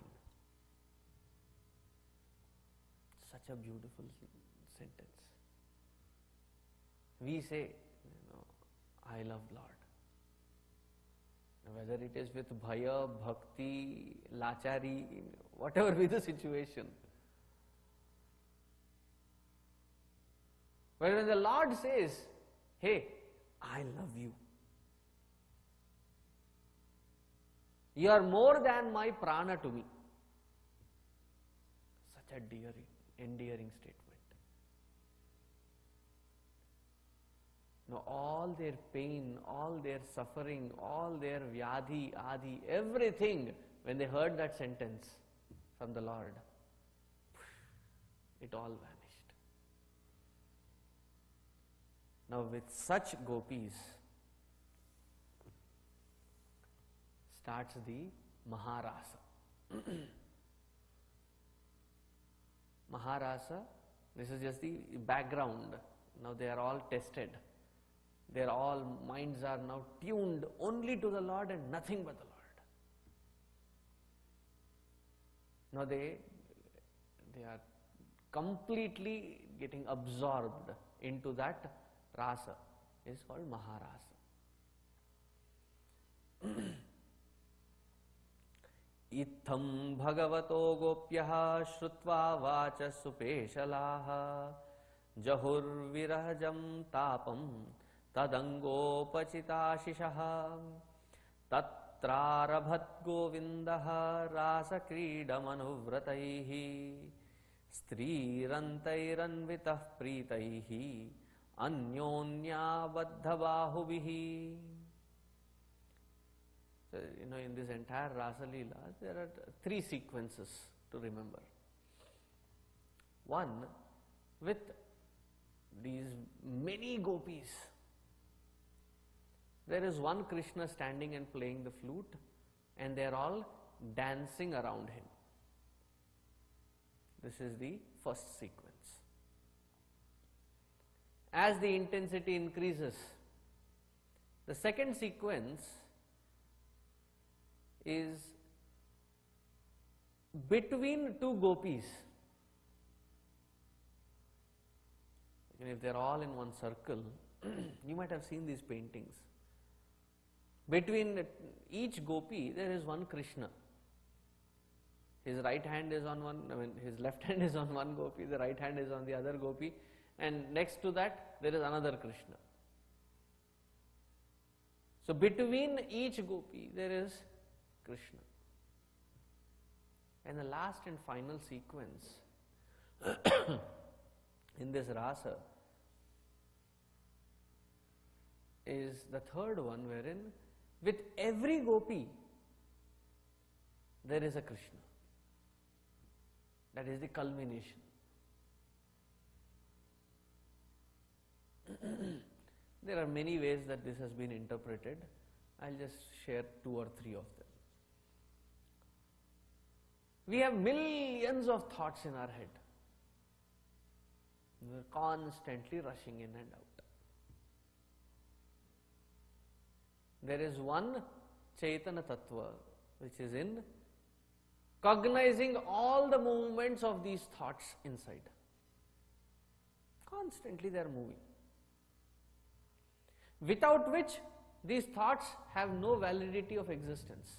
Such a beautiful sentence. We say, I love Lord. Whether it is with bhaya, bhakti, lachari, whatever be the situation. But when the Lord says, hey, I love you. You are more than my prana to me. Such a endearing statement. Now all their pain, all their suffering, all their vyadhi, adi, everything, when they heard that sentence from the Lord, it all vanished. Now with such gopis starts the Maharasa. Maharasa, this is just the background. Now they are all tested. Their all minds are now tuned only to the Lord and nothing but the Lord. Now they are completely getting absorbed into that rasa. It's called Maharasa. Itham bhagavato gopyaha shrutva vacha supeshalaha jahur virahajam tapam tadangopachitashishah tatrarabhat govindaha rasa kridamanuvrataih strirantairanvitah pritaih anyonya baddhabahubihi. So, in this entire Rasa Leela, there are three sequences to remember. One, with these many gopis, there is one Krishna standing and playing the flute, and they are all dancing around him. This is the first sequence. As the intensity increases, the second sequence is between two gopis. If they are all in one circle, you might have seen these paintings. Between each gopi, there is one Krishna. His right hand is on one, his left hand is on one gopi, the right hand is on the other gopi, and next to that, there is another Krishna. So between each gopi, there is Krishna. And the last and final sequence in this rasa is the third one, wherein with every gopi there is a Krishna. That is the culmination. There are many ways that this has been interpreted. I'll just share 2 or 3 of them. We have millions of thoughts in our head. You are constantly rushing in and out. There is one Chaitanya Tattva which is in cognizing all the movements of these thoughts inside. Constantly they are moving. Without which these thoughts have no validity of existence.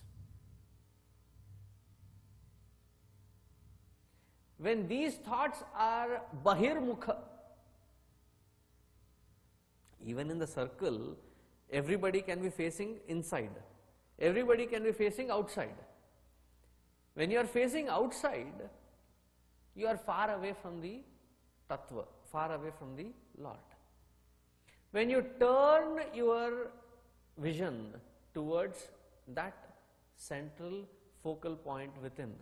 When these thoughts are bahirmukha, even in the circle, everybody can be facing inside. Everybody can be facing outside. When you are facing outside, you are far away from the Tattva, far away from the Lord. When you turn your vision towards that central focal point within,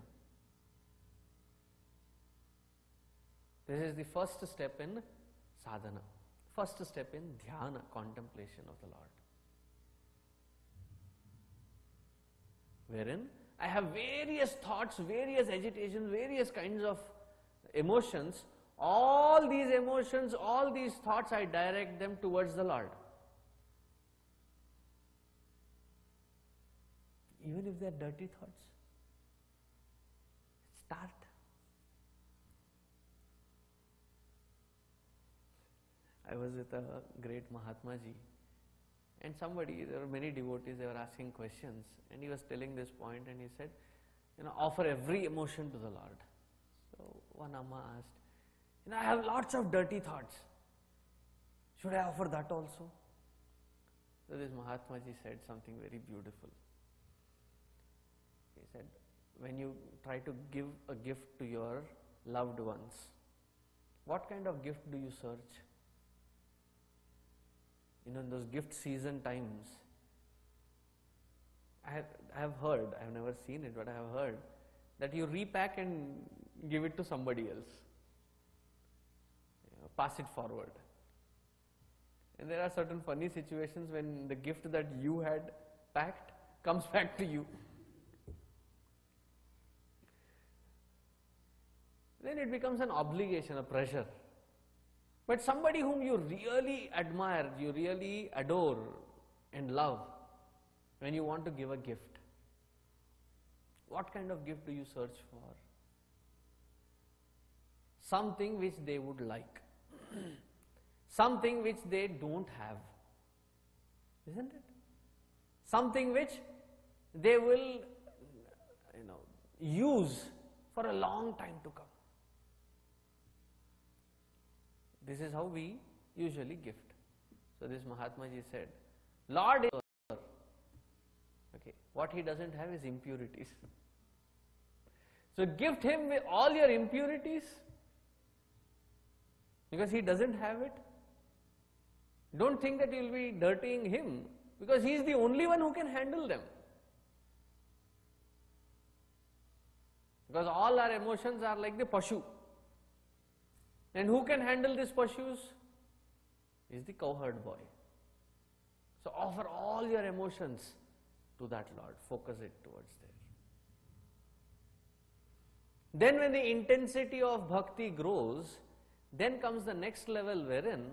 this is the first step in sadhana, first step in dhyana, contemplation of the Lord. Wherein I have various thoughts, various agitations, various kinds of emotions. All these emotions, all these thoughts, I direct them towards the Lord. Even if they are dirty thoughts, start. I was with a great Mahatma ji, and somebody, there were many devotees, they were asking questions, and he was telling this point, and he said, offer every emotion to the Lord. So one Amma asked, I have lots of dirty thoughts. Should I offer that also? So this Mahatma ji said something very beautiful. He said, when you try to give a gift to your loved ones, what kind of gift do you search? In those gift season times, I have heard, I have never seen it, but I have heard that you repack and give it to somebody else. Pass it forward. And there are certain funny situations when the gift that you had packed comes back to you. Then it becomes an obligation, a pressure. But somebody whom you really admire, you really adore and love, when you want to give a gift, what kind of gift do you search for? Something which they would like. Something which they don't have. Isn't it? Something which they will, use for a long time to come. This is how we usually gift. So this Mahatma ji said, Lord is pure. Okay, what he doesn't have is impurities. So gift him with all your impurities, because he doesn't have it. Don't think that you will be dirtying him, because he is the only one who can handle them. Because all our emotions are like the pashu. And who can handle these pashus? Is the cowherd boy. So offer all your emotions to that Lord. Focus it towards there. Then when the intensity of bhakti grows, then comes the next level wherein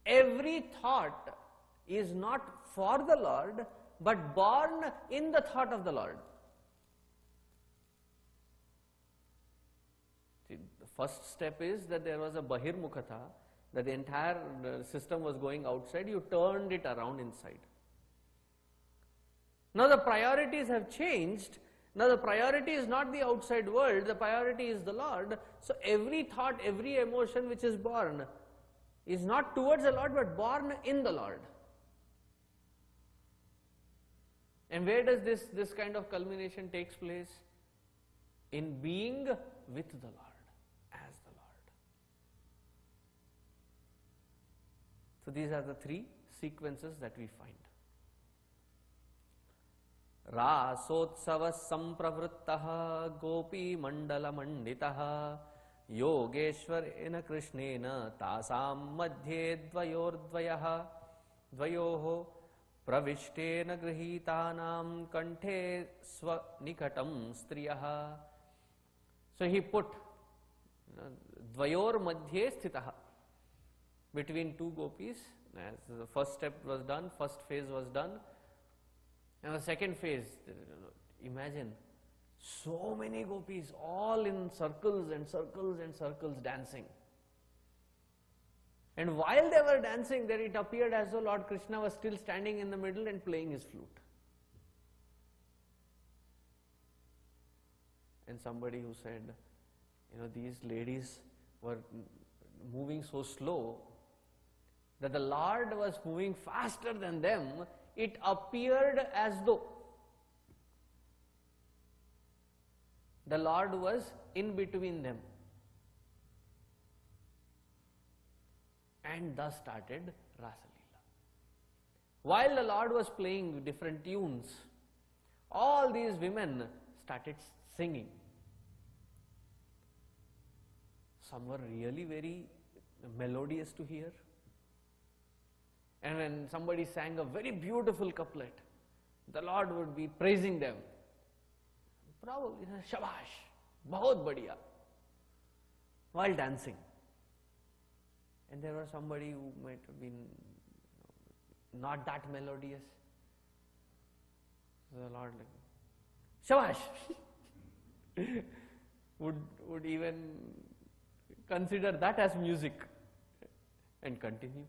every thought is not for the Lord, but born in the thought of the Lord. See, the first step is that there was a bahirmukhata, that the entire system was going outside, you turned it around inside. Now the priorities have changed. Now the priority is not the outside world, the priority is the Lord. So every thought, every emotion which is born is not towards the Lord, but born in the Lord. And where does this kind of culmination takes place? In being with the Lord, as the Lord. So these are the three sequences that we find. Rasotsava sampravrittaha gopi mandala manditaha yogeshwarena krishnena tasam madhye dvayordvayaha dvayoho pravishtena grihitanam kanthe swanikatam striyaha. So he put Dvayor madhye sthitaha. Between two gopis, as the first step was done, first phase was done, and the second phase, imagine so many gopis all in circles and circles and circles dancing. And while they were dancing, there it appeared as though Lord Krishna was still standing in the middle and playing his flute. And somebody who said, these ladies were moving so slow that the Lord was moving faster than them. It appeared as though the Lord was in between them. And thus started Rasa Leela. While the Lord was playing different tunes, all these women started singing. Some were really very melodious to hear. And when somebody sang a very beautiful couplet, the Lord would be praising them. Bravo, shabash, bahut badhiya, while dancing. And there was somebody who might have been not that melodious. So the Lord shabash would even consider that as music and continue.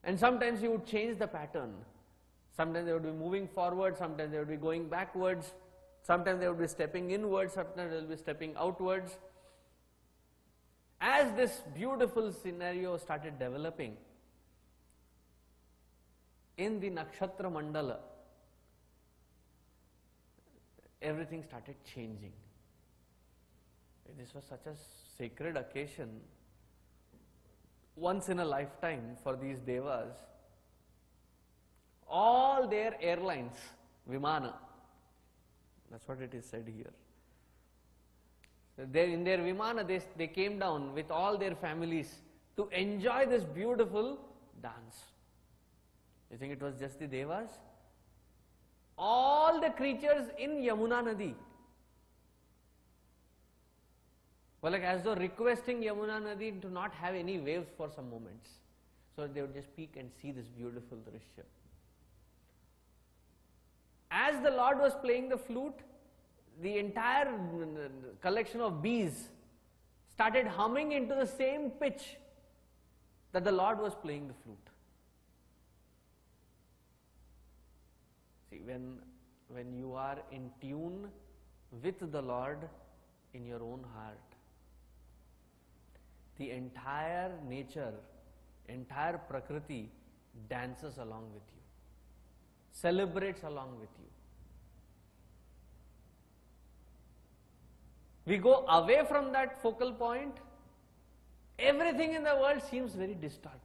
And sometimes he would change the pattern. Sometimes they would be moving forward, sometimes they would be going backwards, sometimes they would be stepping inwards, sometimes they would be stepping outwards. As this beautiful scenario started developing, in the Nakshatra Mandala, everything started changing. This was such a sacred occasion, once in a lifetime for these devas. All their airlines, Vimana, that's what it is said here. In their Vimana, they came down with all their families to enjoy this beautiful dance. You think it was just the devas? All the creatures in Yamuna Nadi were like as though requesting Yamuna Nadi to not have any waves for some moments. So they would just peek and see this beautiful drishya. As the Lord was playing the flute, the entire collection of bees started humming into the same pitch that the Lord was playing the flute. See, when you are in tune with the Lord in your own heart, the entire nature, entire Prakriti dances along with you, celebrates along with you. We go away from that focal point, everything in the world seems very distorted.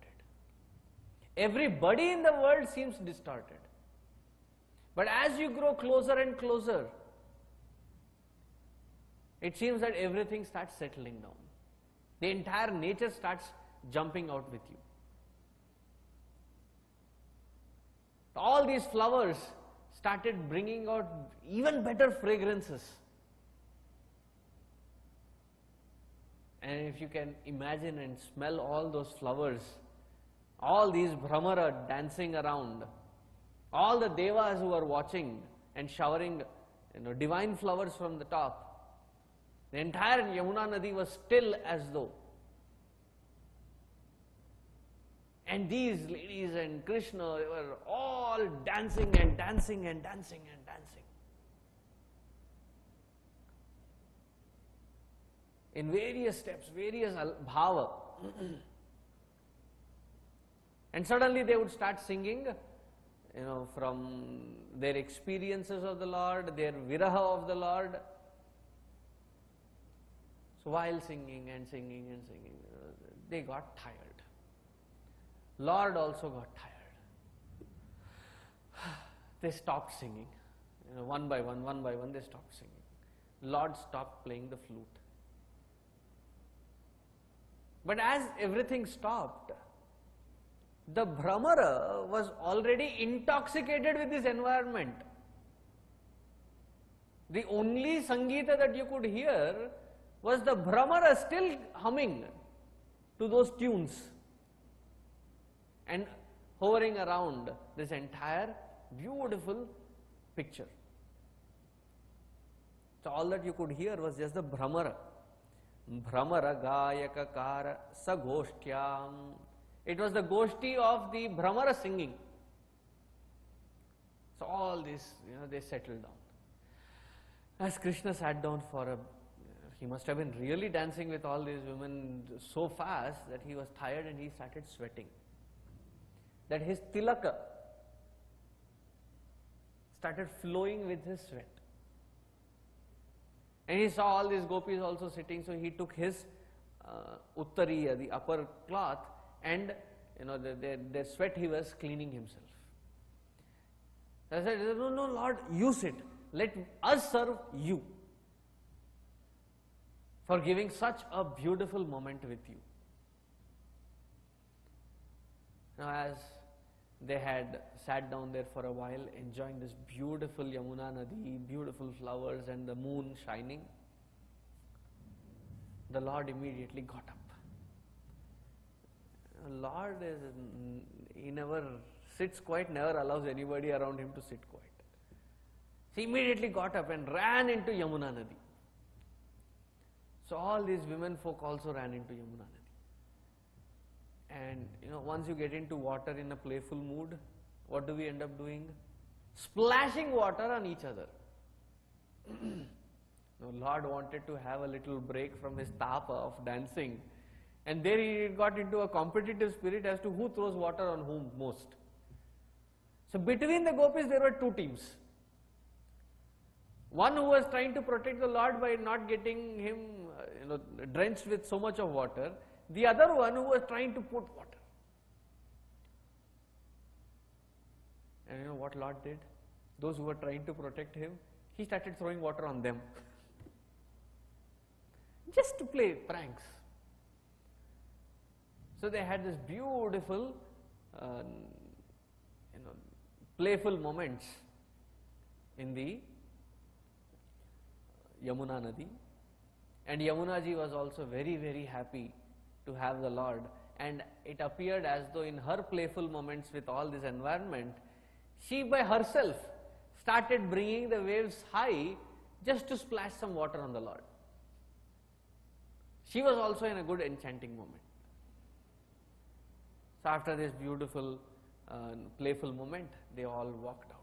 Everybody in the world seems distorted. But as you grow closer and closer, it seems that everything starts settling down. The entire nature starts jumping out with you. All these flowers started bringing out even better fragrances. And if you can imagine and smell all those flowers, all these Brahmara dancing around, all the devas who are watching and showering divine flowers from the top, the entire Yamuna Nadi was still as though. And these ladies and Krishna were all dancing and dancing and dancing and dancing. In various steps, various bhava. And suddenly they would start singing, from their experiences of the Lord, their viraha of the Lord. So while singing and singing and singing, they got tired. Lord also got tired. They stopped singing. One by one they stopped singing. Lord stopped playing the flute. But as everything stopped, the Brahmara was already intoxicated with this environment. The only Sangeeta that you could hear was the Brahmara still humming to those tunes and hovering around this entire beautiful picture. So all that you could hear was just the Brahmara. Brahmara Gayaka Kara Sagoshthyam. It was the Goshti of the Brahmara singing. So all this, they settled down. As Krishna sat down he must have been really dancing with all these women so fast that he was tired and he started sweating. That his tilaka started flowing with his sweat. And he saw all these gopis also sitting, so he took his uttariya, the upper cloth, and their sweat he was cleaning himself. So I said, no, Lord, you sit. Let us serve you for giving such a beautiful moment with you. Now, as they had sat down there for a while, enjoying this beautiful Yamuna Nadi, beautiful flowers and the moon shining, the Lord immediately got up. Lord he never sits quiet, never allows anybody around him to sit quiet. He immediately got up and ran into Yamuna Nadi. So all these women folk also ran into Yamuna Nadi. And once you get into water in a playful mood, what do we end up doing? Splashing water on each other. Lord wanted to have a little break from his tapa of dancing, and there he got into a competitive spirit as to who throws water on whom most. So between the gopis there were two teams. One who was trying to protect the Lord by not getting him drenched with so much of water. The other one who was trying to put water. And what Lord did? Those who were trying to protect him, he started throwing water on them. Just to play pranks. So they had this beautiful, playful moments in the Yamuna Nadi. And Yamuna ji was also very, very happy to have the Lord, and it appeared as though in her playful moments with all this environment, she by herself started bringing the waves high just to splash some water on the Lord. She was also in a good enchanting moment. So after this beautiful playful moment, they all walked out.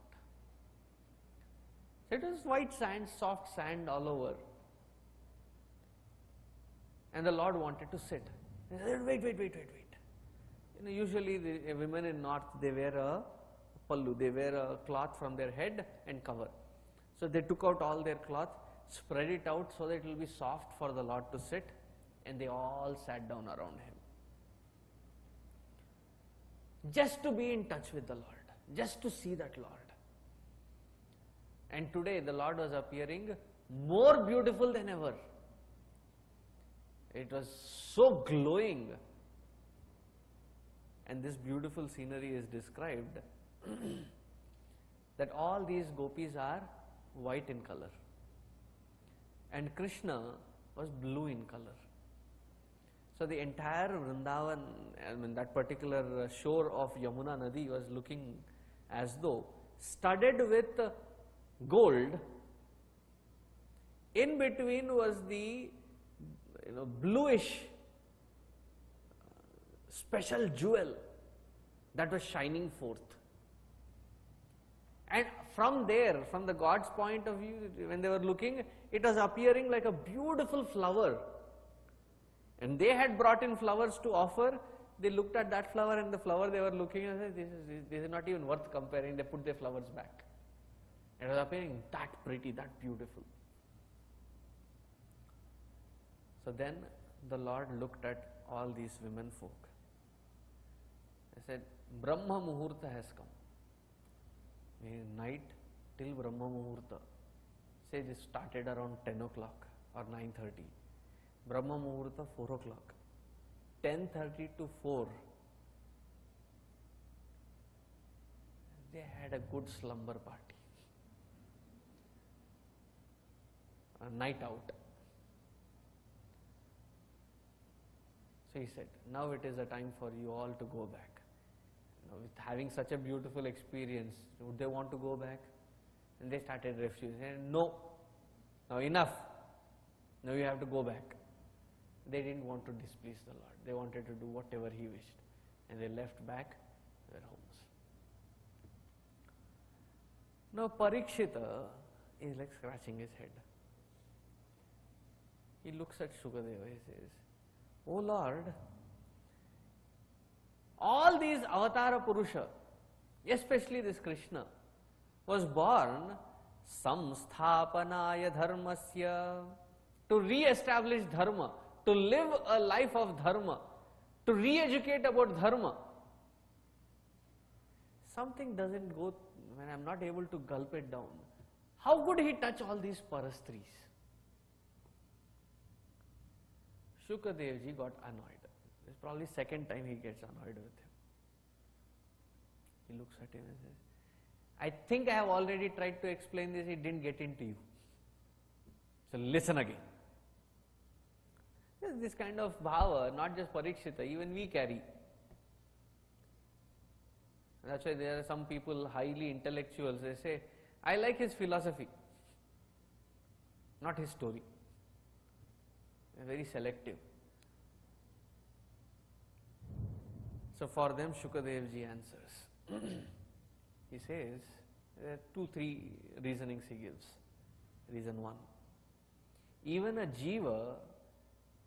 So it was white sand, soft sand all over, and the Lord wanted to sit. He said, wait. Usually the women in north, they wear a pallu, they wear a cloth from their head and cover. So they took out all their cloth, spread it out so that it will be soft for the Lord to sit, and they all sat down around him. Just to be in touch with the Lord, just to see that Lord. And today the Lord was appearing more beautiful than ever. It was so glowing, and this beautiful scenery is described that all these gopis are white in color and Krishna was blue in color. So the entire Vrindavan, that particular shore of Yamuna Nadi was looking as though studded with gold. In between was the bluish special jewel that was shining forth. And from there, from the God's point of view, when they were looking, it was appearing like a beautiful flower. And they had brought in flowers to offer. They looked at that flower and the flower they were looking and said, this is not even worth comparing. They put their flowers back. It was appearing that pretty, that beautiful. So then the Lord looked at all these women folk. He said, Brahma Muhurta has come. Night till Brahma Muhurta. Say this started around 10 o'clock or 9:30. Brahma Muhurta 4 o'clock. 10:30 to 4. They had a good slumber party. A night out. So he said, now it is a time for you all to go back. With having such a beautiful experience, would they want to go back? And they started refusing. And no, now enough. Now you have to go back. They didn't want to displease the Lord. They wanted to do whatever he wished. And they left back their homes. Now Parikshita is like scratching his head. He looks at Shukadeva, he says, "Oh Lord, all these avatara Purusha, especially this Krishna, was born samsthapanaya dharmasya, to re-establish dharma, to live a life of dharma, to re-educate about dharma. Something doesn't go when I'm not able to gulp it down. How could he touch all these parastris?" Shukadevji got annoyed. It's probably second time he gets annoyed with him. He looks at him and says, "I think I have already tried to explain this, it didn't get into you. So listen again." This kind of bhava, not just Parikshita, even we carry. That's why there are some people, highly intellectuals, they say, "I like his philosophy, not his story." They're very selective. So for them, Shukadevji answers. He says, there are 2-3 reasonings he gives. Reason 1. Even a jiva,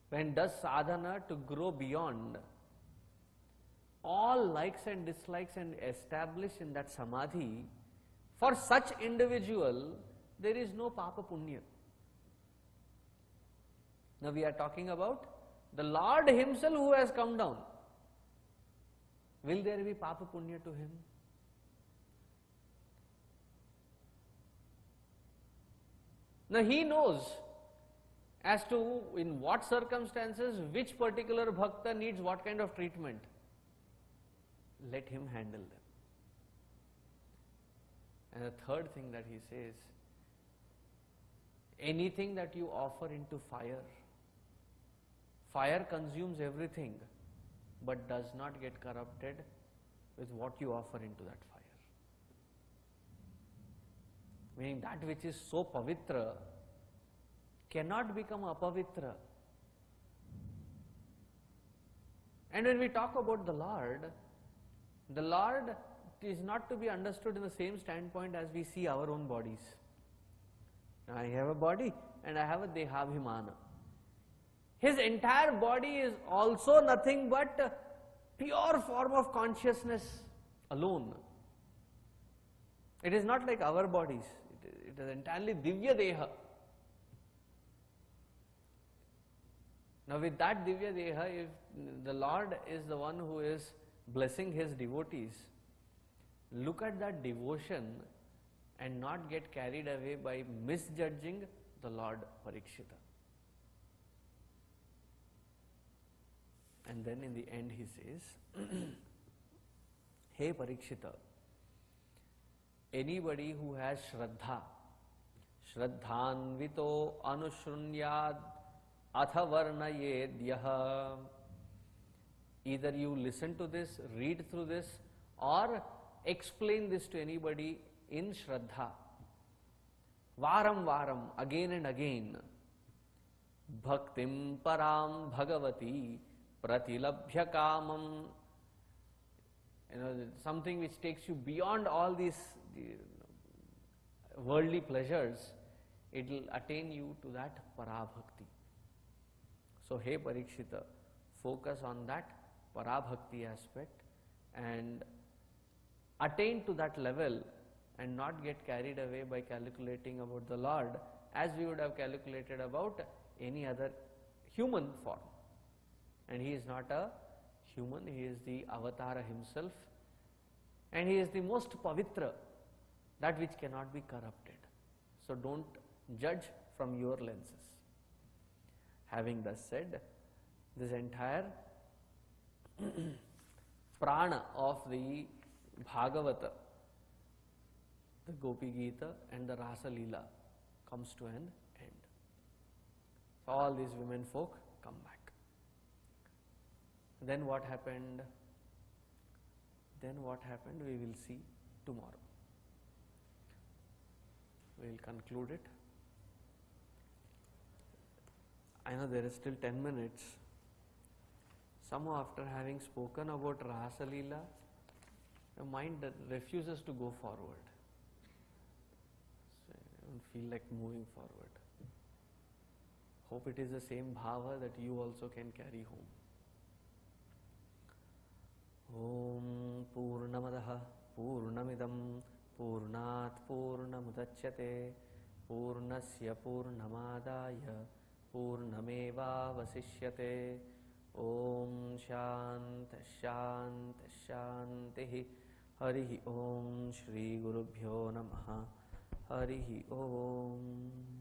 when does sadhana to grow beyond all likes and dislikes and establish in that samadhi, for such individual, there is no papa punya. Now we are talking about the Lord himself who has come down. Will there be papa punya to him? Now he knows as to in what circumstances which particular bhakta needs what kind of treatment. Let him handle them. And the third thing that he says, anything that you offer into fire, fire consumes everything but does not get corrupted with what you offer into that fire. Meaning that which is so pavitra cannot become apavitra. And when we talk about the Lord is not to be understood in the same standpoint as we see our own bodies. I have a body and I have a dehabhimana. His entire body is also nothing but a pure form of consciousness alone. It is not like our bodies. It is entirely divya deha. Now with that divya deha, if the Lord is the one who is blessing his devotees, look at that devotion and not get carried away by misjudging the Lord Parikshita. And then in the end he says, "Hey Parikshita, anybody who has Shraddha, Shraddhanvito anushrunyad atha varnayedyah," either you listen to this, read through this, or explain this to anybody in Shraddha, varam varam, again and again, bhaktim param bhagavati pratilabhya kamam, something which takes you beyond all these worldly pleasures, it will attain you to that parabhakti. So hey Parikshita, focus on that parabhakti aspect and attain to that level and not get carried away by calculating about the Lord as we would have calculated about any other human form. And he is not a human, he is the avatara himself, and he is the most pavitra, that which cannot be corrupted. So don't judge from your lenses. Having thus said, this entire prana of the Bhagavata, the Gopi Gita and the Rasa Leela comes to an end. So all these women folk come back. Then what happened? Then what happened we will see tomorrow. We will conclude it. I know there is still 10 minutes. Somehow after having spoken about Rasa Leela, the mind refuses to go forward. So I don't feel like moving forward. Hope it is the same bhava that you also can carry home. Om Purnamadaha Purnamidam Purnat Purnamudachyate Purnasya Purnamadaya Purnameva Vasishyate. Om Shant Shant Shantihi. Harihi Om Shri Gurubhyo Namaha. Harihi Om.